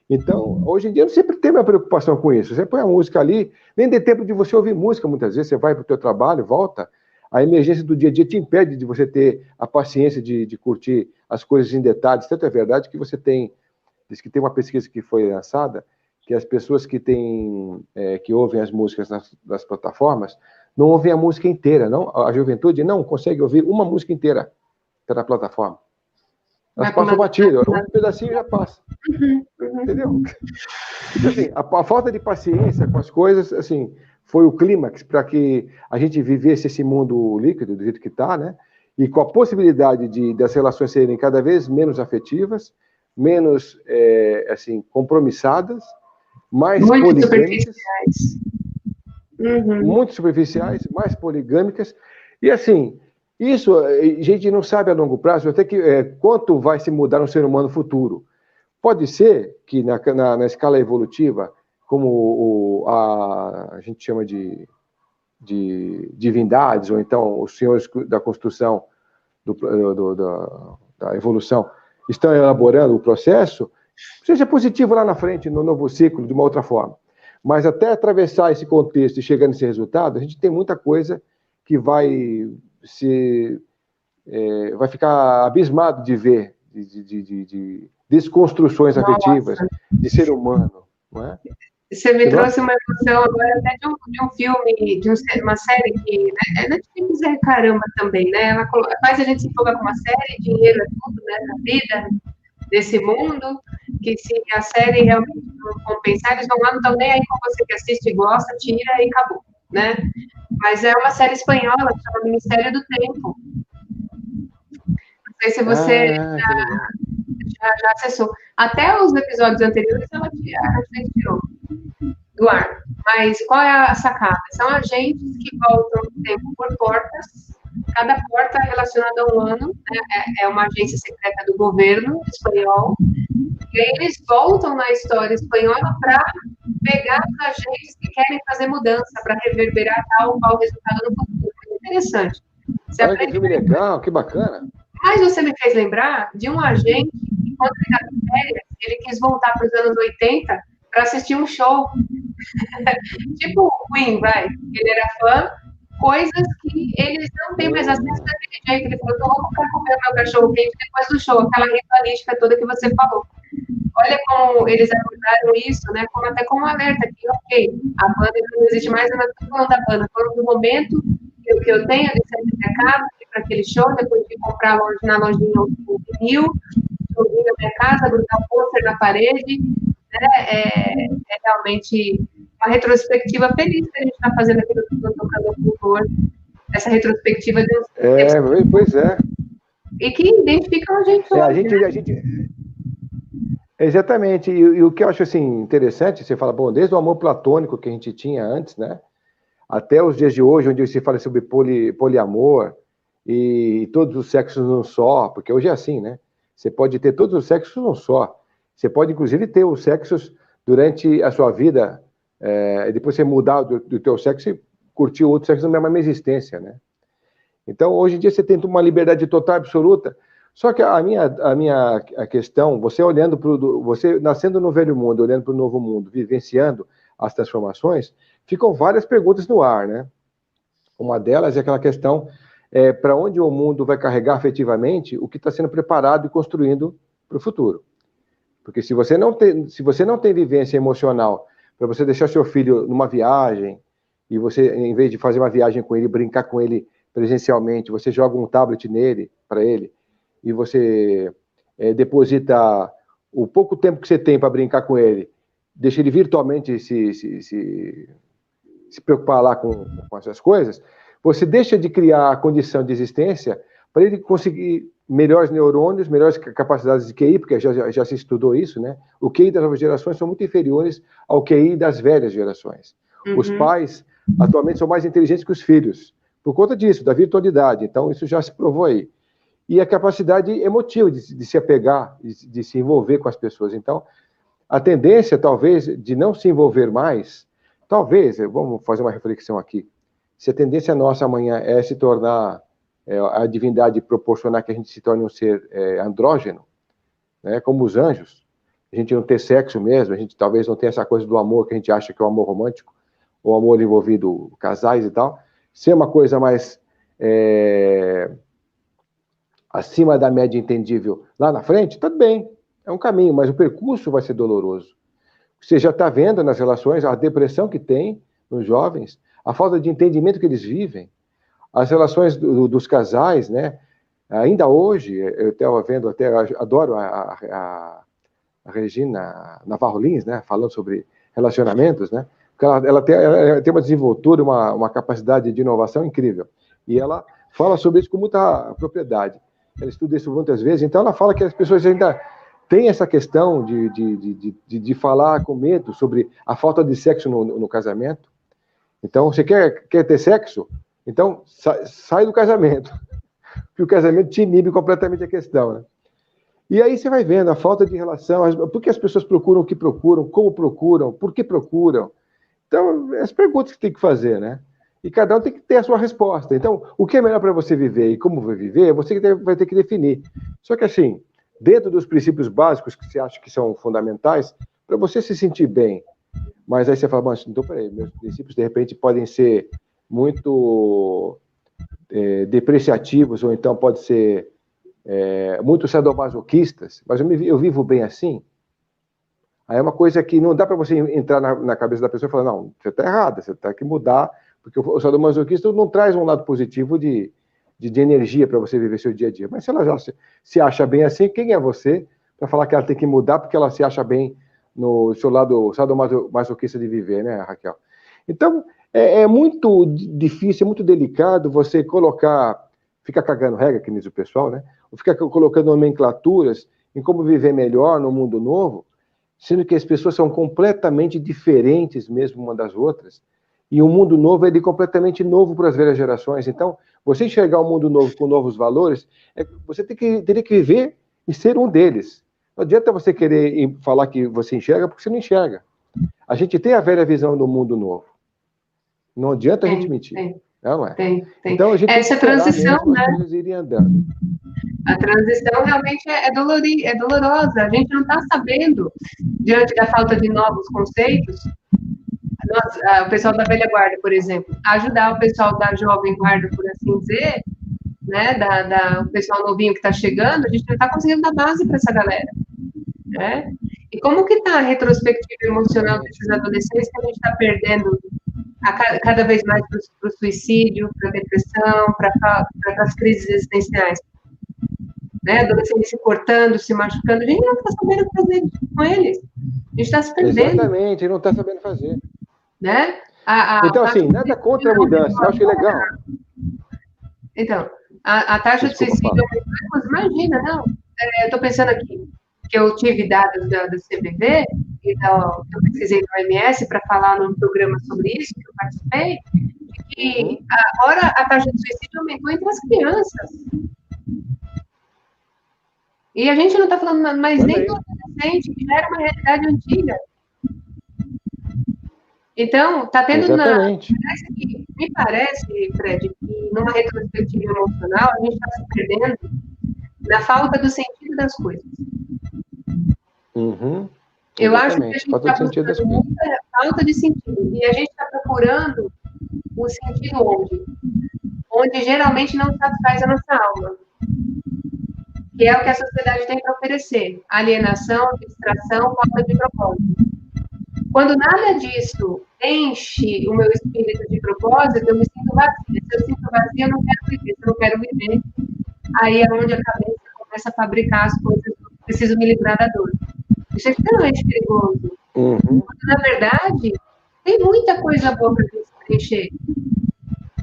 Então, hoje em dia, eu sempre tenho uma preocupação com isso. Você põe a música ali, nem tem tempo de você ouvir música, muitas vezes. Você vai para o teu trabalho, volta, a emergência do dia a dia te impede de você ter a paciência de curtir as coisas em detalhes. Tanto é verdade que você diz que tem uma pesquisa que foi lançada, que as pessoas que ouvem as músicas nas plataformas não ouvem a música inteira, não? A juventude não consegue ouvir uma música inteira na plataforma. Elas passam batido, um pedacinho já passa. Entendeu? Então, assim, a falta de paciência com as coisas, assim, foi o clímax para que a gente vivesse esse mundo líquido, do jeito que está, né? E com a possibilidade das relações serem cada vez menos afetivas, menos, assim, compromissadas, mais poligâmicas, muito superficiais, mais poligâmicas, e assim, isso a gente não sabe a longo prazo até quanto vai se mudar no ser humano futuro. Pode ser que na escala evolutiva, como a gente chama de divindades, ou então os senhores da construção, da evolução, estão elaborando o processo, seja positivo lá na frente, no novo ciclo, de uma outra forma. Mas até atravessar esse contexto e chegar nesse resultado, a gente tem muita coisa que vai ficar abismado de ver, de desconstruções afetivas de ser humano, não é? Você me trouxe uma emoção agora até de um filme, uma série que é Netflix caramba também, né? Ela faz a gente se empolgar com uma série, dinheiro é tudo, né, na vida desse mundo, que se a série realmente não compensar, eles vão lá, não estão nem aí com você que assiste e gosta, tira e acabou, né? Mas é uma série espanhola, que chama Ministério do Tempo. Não sei se você já acessou. Até os episódios anteriores ela tirou do ar. Mas qual é a sacada? São agentes que voltam no tempo por portas, cada porta é relacionada a um ano, né? É uma agência secreta do governo espanhol, e aí eles voltam na história espanhola para pegar os agentes que querem fazer mudança, para reverberar tal qual resultado no futuro. Muito interessante. Olha que filme legal, que bacana. Mas você me fez lembrar de um agente que quando ele estava de férias, ele quis voltar para os anos 80 para assistir um show. Tipo o Queen, vai. Ele era fã, coisas que eles não têm mais acesso daquele jeito. Ele falou, tô louco para comer o meu cachorro quente depois do show, aquela ritualística toda que você falou. Olha como eles abordaram isso, né? Como até como um alerta que, ok, a banda não existe mais, eu não estou falando da banda, falando do momento que eu tenho de sair do mercado, ir para aquele show, depois de comprar na lojinha o vinil, ouvir na minha casa, grudar um pôster na parede, né? É realmente uma retrospectiva feliz que a gente está fazendo aqui no Tocando ao Cultor, essa retrospectiva de uns pois é. E que identificam a gente hoje, Exatamente, e o que eu acho assim, interessante, você fala, bom, desde o amor platônico que a gente tinha antes, né, até os dias de hoje, onde se fala sobre poliamor e todos os sexos num só, porque hoje é assim, né, você pode ter todos os sexos num só, você pode inclusive ter os sexos durante a sua vida, depois você mudar do teu sexo e curtir outro sexo na mesma existência, né. Então, hoje em dia você tem uma liberdade total, absoluta. Só que a minha questão, você nascendo no velho mundo, olhando para o novo mundo, vivenciando as transformações, ficam várias perguntas no ar, né? Uma delas é aquela questão, para onde o mundo vai carregar afetivamente o que está sendo preparado e construindo para o futuro. Porque se você não tem vivência emocional para você deixar seu filho numa viagem, e você, em vez de fazer uma viagem com ele, brincar com ele presencialmente, você joga um tablet nele, para ele, e você deposita o pouco tempo que você tem para brincar com ele, deixa ele virtualmente se preocupar lá com essas coisas, você deixa de criar a condição de existência para ele conseguir melhores neurônios, melhores capacidades de QI, porque já se estudou isso, né? O QI das novas gerações são muito inferiores ao QI das velhas gerações. Uhum. Os pais, atualmente, são mais inteligentes que os filhos, por conta disso, da virtualidade. Então, isso já se provou aí. E a capacidade emotiva de se apegar, de se envolver com as pessoas. Então, a tendência, talvez, de não se envolver mais, talvez, vamos fazer uma reflexão aqui, se a tendência nossa amanhã é se tornar, a divindade proporcionar que a gente se torne um ser andrógeno, né, como os anjos, a gente não ter sexo mesmo, a gente talvez não tenha essa coisa do amor que a gente acha que é o amor romântico, ou amor envolvido casais e tal, ser uma coisa mais acima da média entendível lá na frente, tudo bem, é um caminho, mas o percurso vai ser doloroso. Você já está vendo nas relações a depressão que tem nos jovens, a falta de entendimento que eles vivem, as relações dos casais, né? Ainda hoje, eu estava vendo, até adoro a Regina Navarro Lins, né? Falando sobre relacionamentos, né? Porque ela tem uma desenvoltura, uma capacidade de inovação incrível. E ela fala sobre isso com muita propriedade. Ela estuda isso muitas vezes, então ela fala que as pessoas ainda têm essa questão de falar com medo sobre a falta de sexo no casamento. Então, você quer ter sexo? Então, sai do casamento. Porque o casamento te inibe completamente a questão, né? E aí você vai vendo a falta de relação, por que as pessoas procuram o que procuram, como procuram, por que procuram. Então, as perguntas que tem que fazer, né? E cada um tem que ter a sua resposta. Então, o que é melhor para você viver e como vai viver, você vai ter que definir. Só que assim, dentro dos princípios básicos que você acha que são fundamentais, para você se sentir bem. Mas aí você fala, mas então, peraí, meus princípios de repente podem ser muito depreciativos, ou então pode ser muito sadomasoquistas, mas eu vivo bem assim. Aí é uma coisa que não dá para você entrar na cabeça da pessoa e falar, não, você está errada, você tem que mudar, porque o sadomasoquista não traz um lado positivo de energia para você viver seu dia a dia. Mas se ela já se acha bem assim, quem é você para falar que ela tem que mudar porque ela se acha bem no seu lado sadomasoquista de viver, né, Raquel? Então, é muito difícil, é muito delicado você ficar cagando regra, que diz o pessoal, né? Ou ficar colocando nomenclaturas em como viver melhor no mundo novo, sendo que as pessoas são completamente diferentes mesmo uma das outras, e o mundo novo é completamente novo para as velhas gerações. Então, você enxergar um mundo novo com novos valores, você teria que viver e ser um deles. Não adianta você querer falar que você enxerga, porque você não enxerga. A gente tem a velha visão do mundo novo. Não adianta a gente mentir. Não é? Tem. Então, a gente essa transição, né? As coisas irem andando. A transição realmente é dolorosa. A gente não está sabendo, diante da falta de novos conceitos, o pessoal da velha guarda, por exemplo, ajudar o pessoal da jovem guarda, por assim dizer, né, o pessoal novinho que está chegando, a gente não está conseguindo dar base para essa galera, né? E como que está a retrospectiva emocional desses adolescentes que a gente está perdendo cada vez mais para o suicídio, para a depressão, para as crises existenciais? Né? Adolescentes se cortando, se machucando, a gente não está sabendo o que fazer com eles. A gente está se perdendo. Exatamente, não está sabendo fazer. Né? Então, assim, nada contra a mudança, eu acho que é legal. Então, a taxa de suicídio, imagina, não. Eu estou pensando aqui, que eu tive dados do CBV, então, eu pesquisei no OMS para falar num programa sobre isso, que eu participei, que agora a taxa de suicídio aumentou entre as crianças. E a gente não está falando mais nem do adolescente, que já era uma realidade antiga. Então, está tendo me parece, Fred, que numa retrospectiva emocional, a gente está se perdendo na falta do sentido das coisas. Eu acho que a gente está buscando muita falta de sentido. E a gente está procurando o sentido onde geralmente não satisfaz a nossa alma. Que é o que a sociedade tem para oferecer. Alienação, distração, falta de propósito. Quando nada disso enche o meu espírito de propósito, eu me sinto vazia. Se eu sinto vazia, eu não quero viver. Se eu não quero viver, aí é onde a cabeça começa a fabricar as coisas que eu preciso me livrar da dor. Isso é extremamente perigoso. Quando, na verdade, tem muita coisa boa para a gente preencher.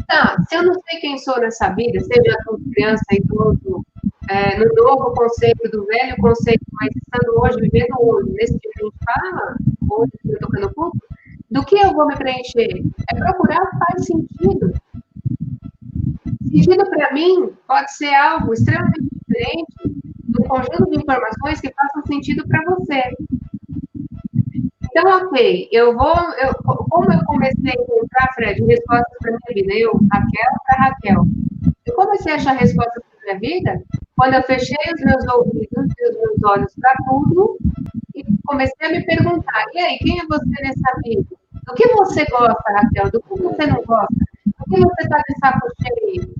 Tá, se eu não sei quem sou nessa vida, seja adulto, criança, idoso, no novo conceito, do velho conceito, mas estando hoje, vivendo hoje, nesse que a gente fala, hoje, eu estou tocando pouco, do que eu vou me preencher? É procurar o que faz sentido. Sentido, para mim, pode ser algo extremamente diferente do conjunto de informações que façam sentido para você. Então, ok, como eu comecei a encontrar, Fred, respostas para minha vida, Raquel para Raquel, eu comecei a achar respostas para minha vida quando eu fechei os meus ouvidos e os meus olhos para tudo e comecei a me perguntar, e aí, quem é você nessa vida? Do que você gosta, Raquel? Do que você não gosta? Do que você está de saco cheio?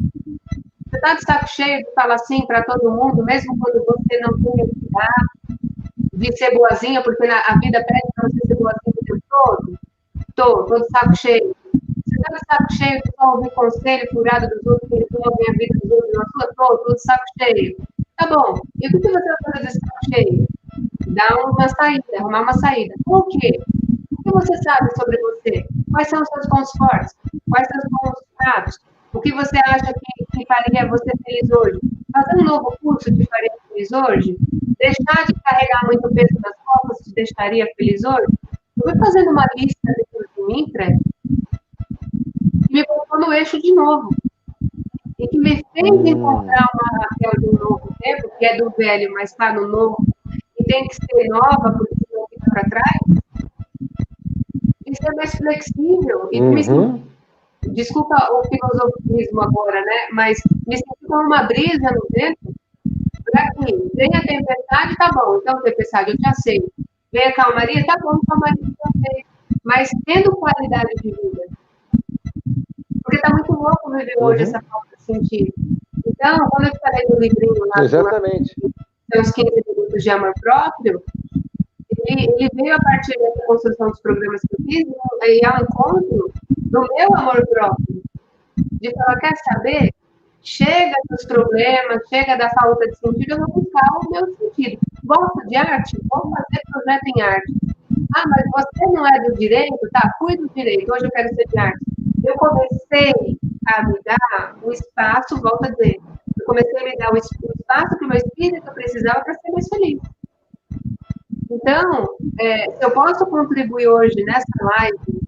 Você está de saco cheio de falar sim para todo mundo, mesmo quando você não tem o que dar, de ser boazinha, porque a vida pede para você ser boazinha o tempo todo? Tô de saco cheio. Você está de saco cheio de só ouvir conselho furado dos outros, que resolvem a vida dos outros na sua? Tô de saco cheio. Tá bom. E o que você vai fazer de saco cheio? Dar uma saída, arrumar uma saída. Por quê? O que você sabe sobre você? Quais são os seus pontos fortes? Quais são os pontos fracos? O que você acha que faria você feliz hoje? Fazer um novo curso te faria feliz hoje? Deixar de carregar muito peso nas costas te deixaria feliz hoje? Eu fui fazendo uma lista dentro de mim, Fred, que me botou no eixo de novo. E que me fez encontrar uma Raquel de um novo tempo, que é do velho, mas está no novo, e tem que ser nova, porque senão fica para trás. E ser mais flexível. E desculpa o filosofismo agora, né? Mas me senti como uma brisa no vento. Para que vem a tempestade, tá bom. Então, tempestade, eu te aceito. Vem a calmaria, tá bom, calmaria, eu te aceito. Mas tendo qualidade de vida. Porque tá muito louco viver hoje essa falta de sentido. Então, quando eu falei do livrinho lá, exatamente, tem uns 15 minutos de amor próprio, ele veio a partir dessa construção dos programas que eu fiz e ao encontro do meu amor próprio. De falar, quer saber? Chega dos problemas, chega da falta de sentido, eu vou buscar o meu sentido. Gosto de arte? Vou fazer projeto em arte. Ah, mas você não é do direito? Tá, fui do direito, hoje eu quero ser de arte. Eu comecei a me dar o espaço, volto a dizer, eu comecei a me dar o espaço que o meu espírito precisava para ser mais feliz. Então, se eu posso contribuir hoje nessa live,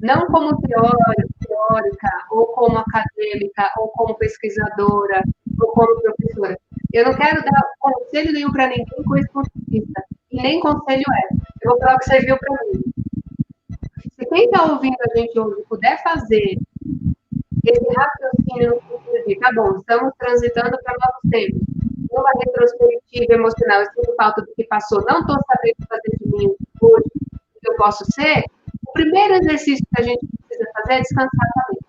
não como teórica, ou como acadêmica, ou como pesquisadora, ou como professora. Eu não quero dar conselho nenhum para ninguém com esse ponto de vista. E nem conselho é. Eu vou falar o que serviu para mim. Se quem está ouvindo a gente hoje puder fazer esse raciocínio no sentido de, tá bom, estamos transitando para novos tempos. Numa retrospectiva emocional, eu sinto falta do que passou, não estou sabendo fazer de mim hoje o que eu posso ser. O primeiro exercício que a gente precisa fazer é descansar a mente.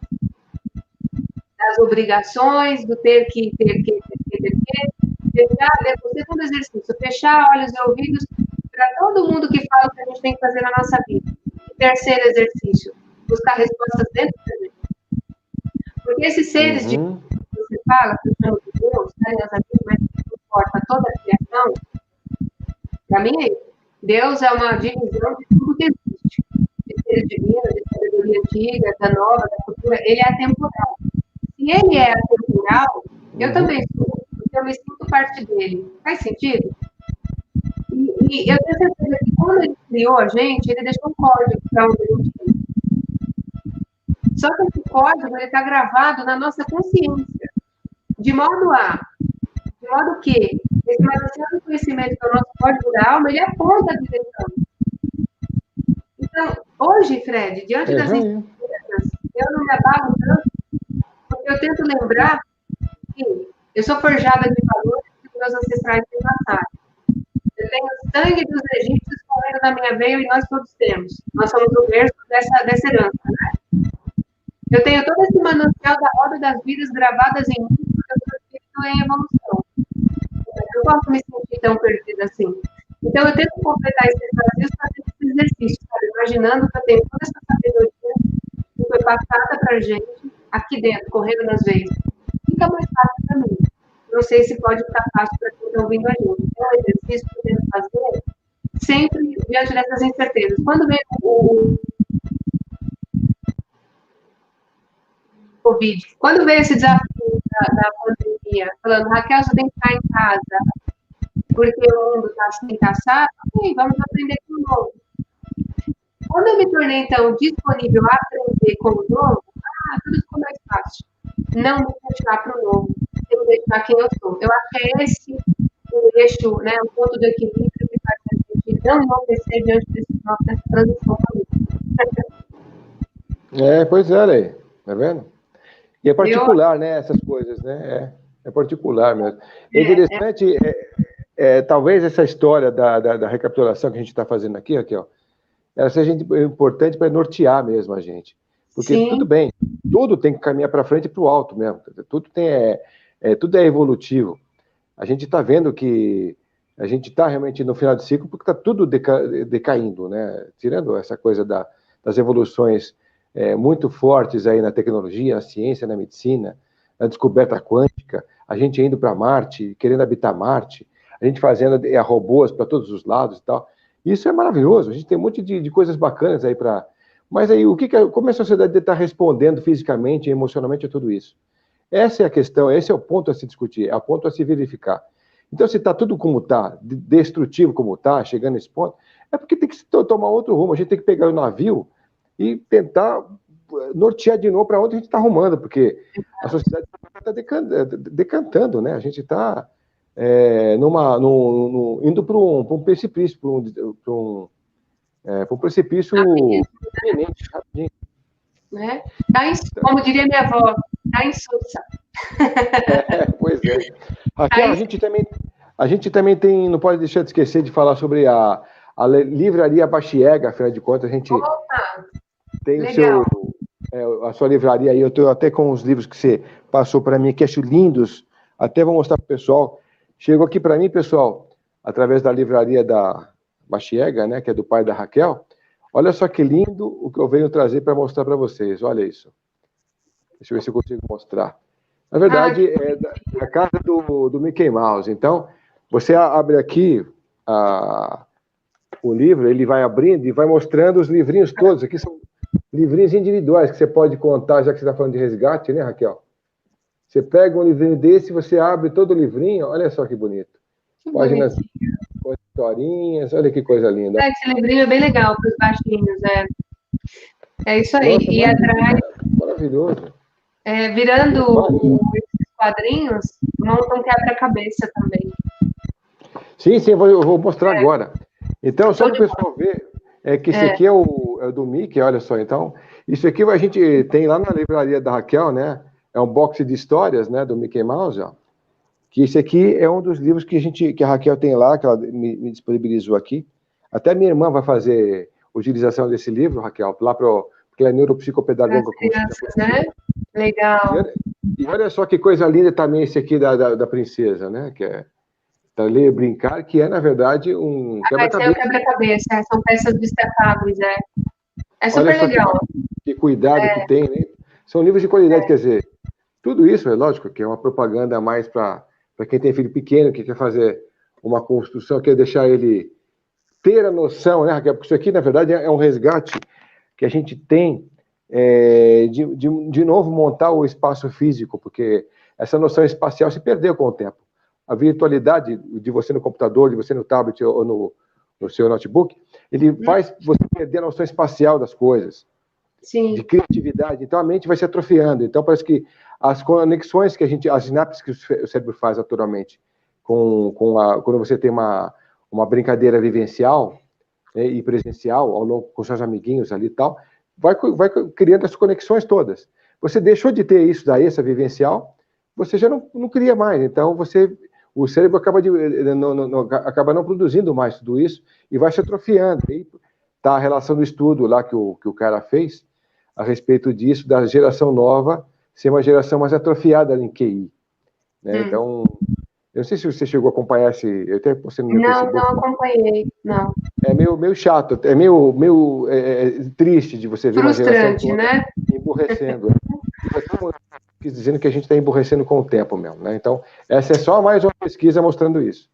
Das obrigações, do ter que. Fechar, o segundo exercício, fechar olhos e ouvidos para todo mundo que fala o que a gente tem que fazer na nossa vida. E terceiro exercício, buscar respostas dentro da gente. Porque esses seres de que você fala, que chamam de Deus, carinhosamente, mas que importa toda a criação, para mim é isso. Deus é uma divisão de tudo que existe. De seres divinos, de sabedoria antiga, da nova, da cultura, ele é atemporal. Se ele é atemporal, eu também sou, porque eu me sinto parte dele. Faz sentido? E eu tenho certeza que quando ele criou a gente, ele deixou um código para onde a gente ir. Só que esse código está gravado na nossa consciência. De modo que esse maravilhoso conhecimento que é o nosso código da alma, ele aponta a direção. Então, hoje, Fred, diante das incertezas, eu não me abalo tanto, porque eu tento lembrar que eu sou forjada de valores que meus ancestrais têm passado. Eu tenho o sangue dos egípcios correndo na minha veia e nós todos temos. Nós somos o berço dessa herança, né? Eu tenho todo esse manancial da roda das vidas gravadas em mim, porque eu sou espírito em evolução. Eu não posso me sentir tão perdida assim. Então, eu tento completar esses vazios fazendo esse exercício, sabe? Imaginando que eu tenho toda essa sabedoria que foi passada para a gente, aqui dentro, correndo nas veias. Fica mais fácil para mim. Não sei se pode ficar fácil para quem está ouvindo a gente. É um exercício que eu tento fazer sempre diante dessas incertezas. Quando vem o Covid, quando veio esse desafio da pandemia, falando, Raquel, você tem que ficar em casa, porque o mundo está sem caçar, ok, vamos aprender com o novo. Quando eu me tornei, então, disponível a aprender com o novo, tudo ficou mais fácil. Não me fechar para o novo, eu deixar quem eu sou. Eu acho que é esse o eixo, né, o ponto do equilíbrio que faz a gente não enlouquecer diante dessa transição. Pois é, aí, tá vendo? E é particular, né, essas coisas, né? É particular mesmo. É interessante, talvez essa história da recapitulação que a gente está fazendo aqui, Raquel, ela seja importante para nortear mesmo a gente. Porque Sim. Tudo bem, tudo tem que caminhar para frente e para o alto mesmo. Tudo é evolutivo. A gente está vendo que a gente está realmente no final de ciclo porque está tudo decaindo, né? Tirando essa coisa das evoluções muito fortes aí na tecnologia, na ciência, na medicina, na descoberta quântica, a gente indo para Marte, querendo habitar Marte, a gente fazendo robôs para todos os lados e tal. Isso é maravilhoso, a gente tem um monte de coisas bacanas aí para... Mas aí, como a sociedade está respondendo fisicamente e emocionalmente a tudo isso? Essa é a questão, esse é o ponto a se discutir, é o ponto a se verificar. Então, se está tudo como está, destrutivo como está, chegando nesse ponto, é porque tem que tomar outro rumo, a gente tem que pegar o navio e tentar nortear de novo para onde a gente está arrumando, porque a sociedade está decantando, né? A gente está indo para um precipício, para um precipício iminente, rapidinho. Né? Como diria minha avó, está em Sussa. Pois é. Raquel, a gente também tem, não pode deixar de esquecer de falar sobre a livraria Bachiega, afinal de contas, a gente tem a sua livraria aí, eu estou até com os livros que você passou para mim, que acho lindos, até vou mostrar para o pessoal. Chegou aqui para mim, pessoal, através da livraria da Bachiega, né, que é do pai da Raquel. Olha só que lindo o que eu venho trazer para mostrar para vocês, olha isso. Deixa eu ver se eu consigo mostrar. Na verdade, é da casa do Mickey Mouse. Então, você abre aqui o livro, ele vai abrindo e vai mostrando os livrinhos todos. Aqui são livrinhos individuais que você pode contar, já que você está falando de resgate, né, Raquel? Você pega um livrinho desse, você abre todo o livrinho, olha só que bonito. Páginas com historinhas, olha que coisa linda. Esse livrinho é bem legal para os baixinhos, é isso aí. Nossa, e atrás... Maravilhoso. Virando esses quadrinhos, monta um quebra-cabeça também. Sim, eu vou mostrar agora. Então, só para o pessoal ver, que esse aqui é o do Mickey, olha só. Então, Isso aqui a gente tem lá na livraria da Raquel, né? É um box de histórias, né, do Mickey Mouse, ó. Que esse aqui é um dos livros que a Raquel tem lá, que ela me disponibilizou aqui. Até minha irmã vai fazer utilização desse livro, Raquel, lá porque ela é neuropsicopedagoga. As crianças, né? Legal. E olha só que coisa linda também esse aqui da princesa, né? Que é da Ler e Brincar, que é, na verdade, um quebra-cabeça. É um quebra-cabeça, são peças destacáveis, É super legal. Que cuidado que tem, né? São livros de qualidade, quer dizer, tudo isso, é lógico, que é uma propaganda a mais para quem tem filho pequeno, que quer fazer uma construção, quer deixar ele ter a noção, né, Raquel? Porque isso aqui, na verdade, é um resgate que a gente tem de novo montar o espaço físico, porque essa noção espacial se perdeu com o tempo. A virtualidade de você no computador, de você no tablet ou no seu notebook, ele faz você perder a noção espacial das coisas. Sim. De criatividade. Então, a mente vai se atrofiando. Então, parece que as conexões as sinapses que o cérebro faz naturalmente, quando você tem uma brincadeira vivencial, né, e presencial, com seus amiguinhos ali e tal, vai criando as conexões todas. Você deixou de ter isso daí, essa vivencial, você já não cria mais. Então, o cérebro acaba não produzindo mais tudo isso e vai se atrofiando. Aí tá a relação do estudo lá que o cara fez a respeito disso, da geração nova ser uma geração mais atrofiada em QI. Né? Então, eu não sei se você chegou a acompanhar eu até postei no meu Facebook. Não acompanhei, não. É meio chato, é meio triste de você ver uma geração toda, né? Emburrecendo. Dizendo que a gente está emburrecendo com o tempo mesmo, né? Então, essa é só mais uma pesquisa mostrando isso.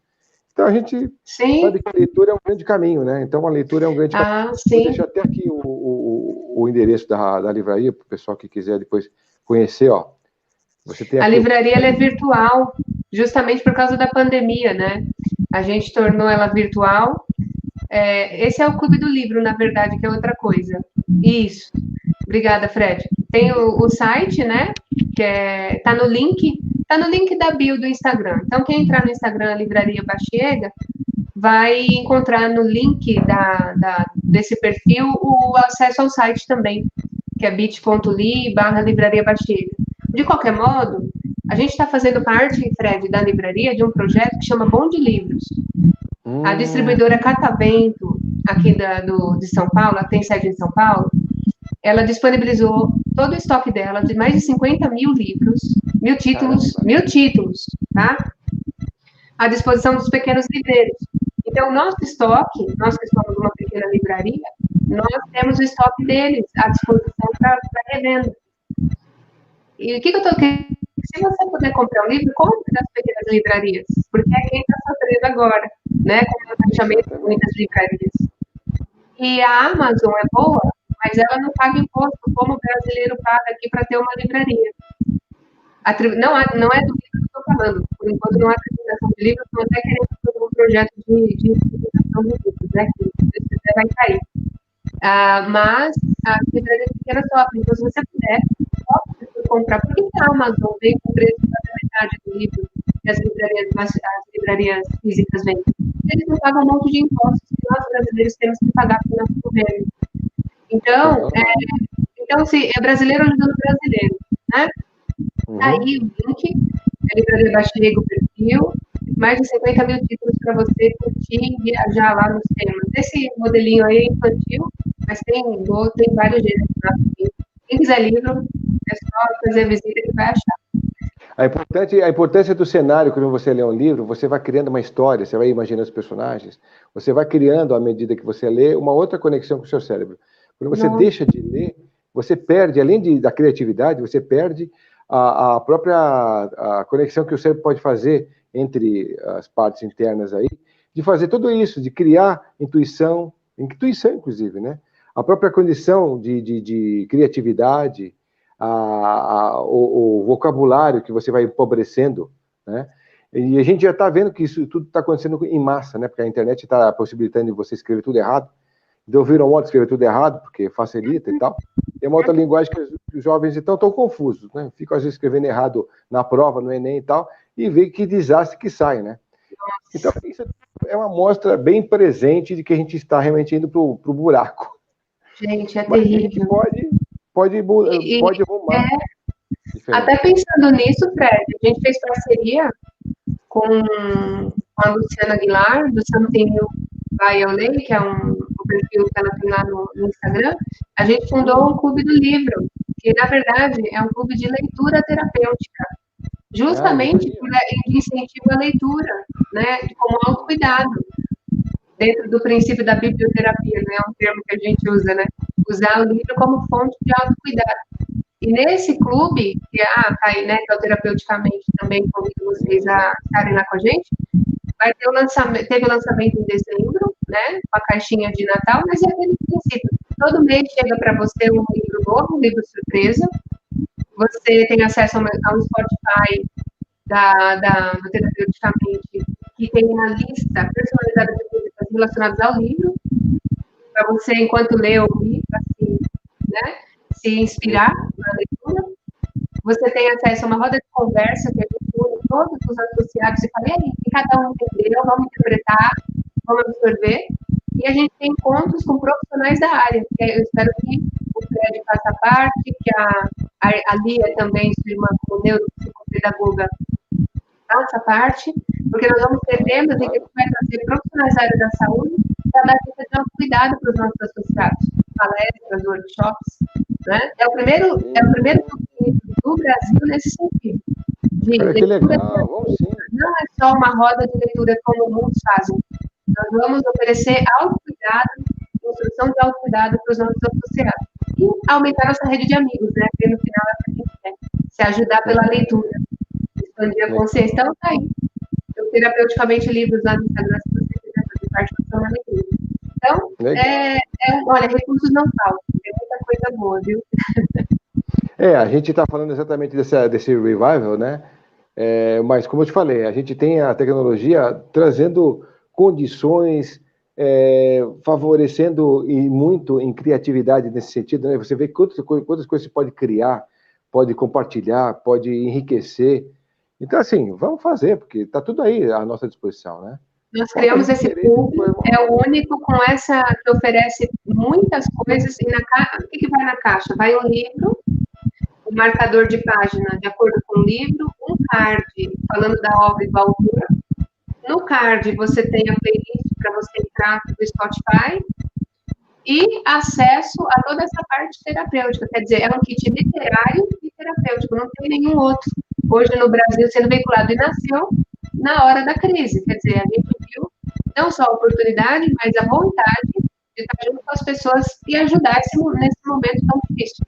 Então, a gente sabe que a leitura é um grande caminho, né? Então, a leitura é um grande caminho. Sim. Vou deixar até aqui o endereço da livraria, para o pessoal que quiser depois conhecer, ó. Você tem a livraria ela é virtual, justamente por causa da pandemia, né? A gente tornou ela virtual. Esse é o Clube do Livro, na verdade, que é outra coisa. Isso. Obrigada, Fred. Tem o site, né? Que tá no link da bio do Instagram. Então, quem entrar no Instagram Livraria Bastiega vai encontrar no link desse perfil o acesso ao site também, que é bit.ly/Livraria Bastiega. De qualquer modo, a gente está fazendo parte, Fred, da livraria de um projeto que chama Bom de Livros. A distribuidora Catavento, aqui de São Paulo, ela tem sede em São Paulo, ela disponibilizou todo o estoque dela de mais de 50 mil livros, mil títulos, tá? À disposição dos pequenos livreiros. Então, o nosso estoque, nós que somos uma pequena livraria, nós temos o estoque deles à disposição para revenda. E o que eu estou querendo? Se você puder comprar um livro, compre das pequenas livrarias, porque é quem está sofrendo agora, né? Com o fechamento de muitas livrarias. E a Amazon é boa, mas ela não paga imposto como o brasileiro paga aqui para ter uma livraria. Não é do livro que eu estou falando. Por enquanto não há tributação de livros, estou até querendo fazer um projeto de tributação de livros, né? Que se quiser vai cair. Mas as livrarias pequenas sofrem. Então, se você puder, comprar. Por que a Amazon vem com preço da metade do livro que as livrarias físicas vendem? Eles não pagam um monte de impostos que nós brasileiros temos que pagar para o nosso governo. Então, se é brasileiro ajudando brasileiro, né? Aí o link, a livraria Bastiega, o perfil, mais de 50 mil títulos para você curtir e viajar lá nos temas. Esse modelinho aí é infantil, mas tem vários gêneros. Quem quiser livro, é só fazer a visita que vai achar. A importância do cenário, quando você lê um livro, você vai criando uma história, você vai imaginando os personagens, você vai criando, à medida que você lê, uma outra conexão com o seu cérebro. Quando você deixa de ler, você perde, além da criatividade, você perde a própria conexão que o cérebro pode fazer entre as partes internas aí, de fazer tudo isso, de criar intuição inclusive, né? A própria condição de criatividade, o vocabulário que você vai empobrecendo, né? E a gente já está vendo que isso tudo está acontecendo em massa, né? Porque a internet está possibilitando você escrever tudo errado. Então, viram modo de escrever tudo errado, porque facilita e tal. Tem uma outra linguagem que os jovens então estão confusos, né? Ficam às vezes escrevendo errado na prova, no Enem e tal, e vê que desastre que sai, né? Então, isso é uma amostra bem presente de que a gente está realmente indo para o buraco. Gente, é terrível. pode arrumar. Até pensando nisso, Fred, a gente fez parceria com a Luciana Aguilar, do Something New by LA, que é um perfil que ela tem lá no Instagram. A gente fundou um clube do livro, que na verdade é um clube de leitura terapêutica, justamente de incentivo à leitura, né, como autocuidado, dentro do princípio da biblioterapia, né, é um termo que a gente usa, né, usar o livro como fonte de autocuidado. E nesse clube, que tá aí, né, que é o Terapeuticamente, também convido vocês a estarem lá com a gente, vai ter teve o lançamento em dezembro, né, com a caixinha de Natal, mas é aquele princípio. Todo mês chega para você um livro novo, um livro surpresa. Você tem acesso ao Spotify do Terapeuticamente, que tem uma lista personalizada de músicas relacionadas ao livro, para você, enquanto lê, ouvir, assim, né, se inspirar na leitura. Você tem acesso a uma roda de conversa que a gente une todos os associados e fala, e aí, que cada um entendeu, vamos interpretar, vamos absorver. E a gente tem encontros com profissionais da área, que eu espero que o Fred faça parte, que a Lia também, sua irmã como neuropsicopedagoga, faça parte, porque nós vamos ter temas em que a gente vai trazer profissionais da área da saúde para dar dica de autocuidado para os nossos associados, palestras, workshops, né? É o primeiro do Brasil nesse sentido. Que legal, não é só uma roda de leitura como muitos fazem. Nós vamos oferecer autocuidado, construção de autocuidado para os nossos associados. E aumentar nossa rede de amigos, né? Porque no final é o que a gente quer. Se ajudar pela leitura. Expandir a consciência. Então, tá aí. Eu terapeuticamente livros lá no Instagram, se você quiser fazer participação na leitura. Então, olha, recursos não faltam. Tem muita coisa boa, viu? A gente está falando exatamente desse revival, né? Mas, como eu te falei, a gente tem a tecnologia trazendo condições, favorecendo e muito em criatividade nesse sentido, né? Você vê quantas coisas você pode criar, pode compartilhar, pode enriquecer. Então, assim, vamos fazer, porque está tudo aí à nossa disposição, né? Nós criamos esse clube, é o único com essa que oferece muitas coisas. E o que vai na caixa? Vai um livro, um marcador de página de acordo com o livro, um card falando da obra e do autor. No card você tem a playlist para você entrar no Spotify e acesso a toda essa parte terapêutica. Quer dizer, é um kit literário e terapêutico, não tem nenhum outro hoje no Brasil sendo veiculado, e nasceu na hora da crise. Quer dizer, a gente viu não só a oportunidade, mas a vontade de estar junto com as pessoas e ajudar nesse momento tão difícil,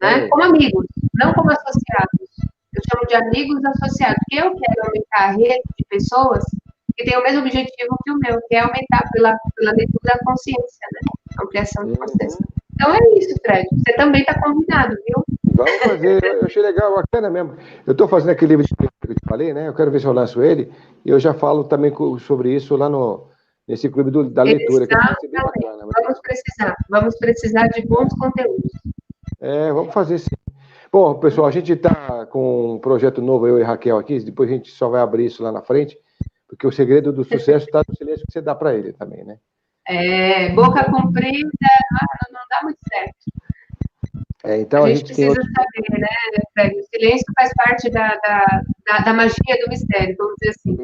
né? Como amigos, não como associados. Eu chamo de amigos associados, porque eu quero aumentar a rede de pessoas que têm o mesmo objetivo que o meu, que é aumentar pela leitura a consciência, né? Ampliação de consciência. Então é isso, Fred. Você também está convidado, viu? Vamos fazer, eu achei legal, bacana mesmo. Eu estou fazendo aquele livro que eu te falei, né? Eu quero ver se eu lanço ele, e eu já falo também sobre isso lá nesse clube da leitura. Que vai ser bem bacana. Vamos precisar de bons conteúdos. Vamos fazer sim. Bom, pessoal, a gente está com um projeto novo, eu e Raquel aqui, depois a gente só vai abrir isso lá na frente, porque o segredo do sucesso está no silêncio que você dá para ele também, né? Boca comprida, não dá muito certo. Então a gente precisa saber, né, Fred? O silêncio faz parte da magia do mistério, vamos dizer assim.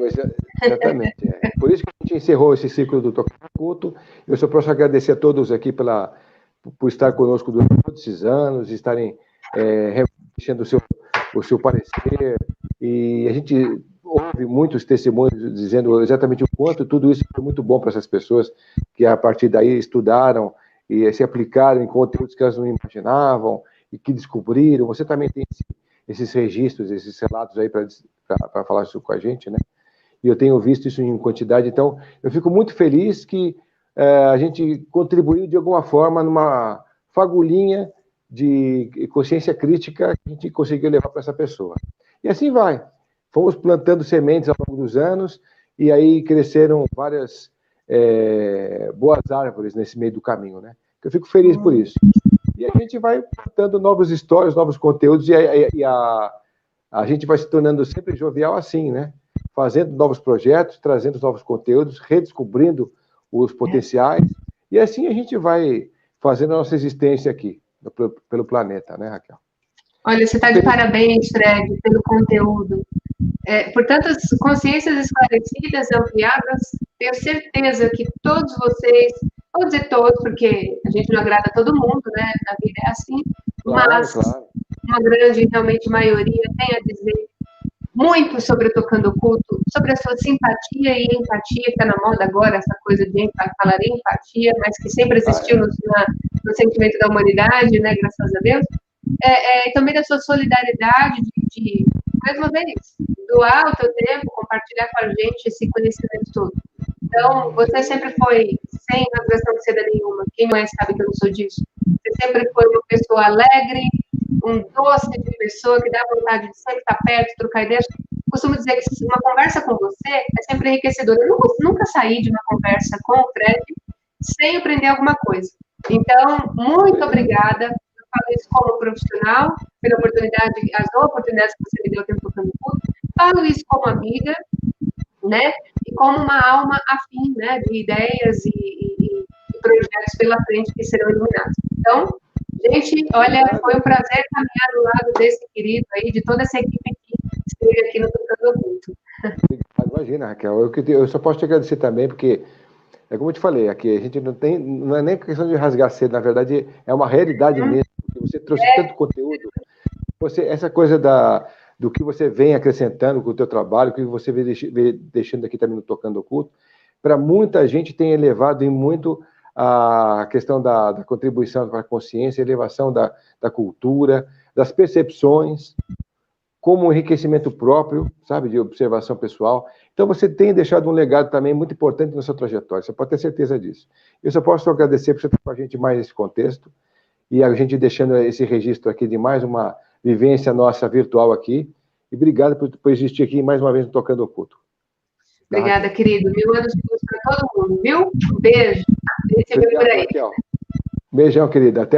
Exatamente. Por isso que a gente encerrou esse ciclo do Toque no Culto. Eu só posso agradecer a todos aqui por estar conosco durante todos esses anos, estarem reconhecendo o seu parecer, e a gente ouve muitos testemunhos dizendo exatamente o quanto tudo isso foi muito bom para essas pessoas que a partir daí estudaram e se aplicaram em conteúdos que elas não imaginavam e que descobriram. Você também tem esses registros, esses relatos aí para falar isso com a gente, né? E eu tenho visto isso em quantidade, então eu fico muito feliz que a gente contribuiu de alguma forma numa fagulhinha de consciência crítica que a gente conseguiu levar para essa pessoa. E assim vai. Fomos plantando sementes ao longo dos anos e aí cresceram várias boas árvores nesse meio do caminho, né? Eu fico feliz por isso. E a gente vai plantando novas histórias, novos conteúdos e a gente vai se tornando sempre jovial assim, né? Fazendo novos projetos, trazendo novos conteúdos, redescobrindo os potenciais, e assim a gente vai fazendo a nossa existência aqui. pelo planeta, né, Raquel? Olha, você está de parabéns, Fred, pelo conteúdo. Por tantas consciências esclarecidas, ampliadas, tenho certeza que todos vocês, vou dizer todos, porque a gente não agrada todo mundo, né? A vida é assim, mas Claro. uma grande, realmente, maioria tem a dizer muito sobre o Tocando Oculto, sobre a sua simpatia e empatia, que está na moda agora, essa coisa de falar empatia, mas que sempre existiu no sentimento da humanidade, né? Graças a Deus. E também da sua solidariedade de, mais uma vez, doar o teu tempo, compartilhar com a gente esse conhecimento todo. Então, você sempre foi sem rasgação de seda nenhuma. Quem não é sabe que eu não sou disso. Você sempre foi uma pessoa alegre, um doce de pessoa que dá vontade de sempre estar perto, trocar ideias. Costumo dizer que uma conversa com você é sempre enriquecedora. Eu nunca saí de uma conversa com o Fred sem aprender alguma coisa. Então, muito obrigada. Eu falo isso como profissional, pela oportunidade, as oportunidades que você me deu tempo Tocando Oculto. Falo isso como amiga, né? E como uma alma afim, né? De ideias e projetos pela frente que serão iluminados. Então, gente, olha, foi um prazer caminhar do lado desse querido aí, de toda essa equipe que esteve aqui no Tocando Oculto. Imagina, Raquel, eu só posso te agradecer também, porque, como eu te falei, aqui a gente não é nem questão de rasgar cedo, na verdade é uma realidade mesmo, porque você trouxe tanto conteúdo, essa coisa do que você vem acrescentando com o teu trabalho, que você vem deixando aqui também no Tocando Oculto, para muita gente tem elevado em muito a questão da contribuição para a consciência, elevação da cultura, das percepções, como um enriquecimento próprio, sabe, de observação pessoal. Então, você tem deixado um legado também muito importante na sua trajetória, você pode ter certeza disso. Eu só posso agradecer por você estar com a gente mais nesse contexto, e a gente deixando esse registro aqui de mais uma vivência nossa virtual aqui, e obrigado por existir aqui mais uma vez no Tocando Oculto. Obrigada, querido. 1000 anos de luz para todo mundo, viu? Um beijo. A gente se vê por aí. Beijão, querida. Até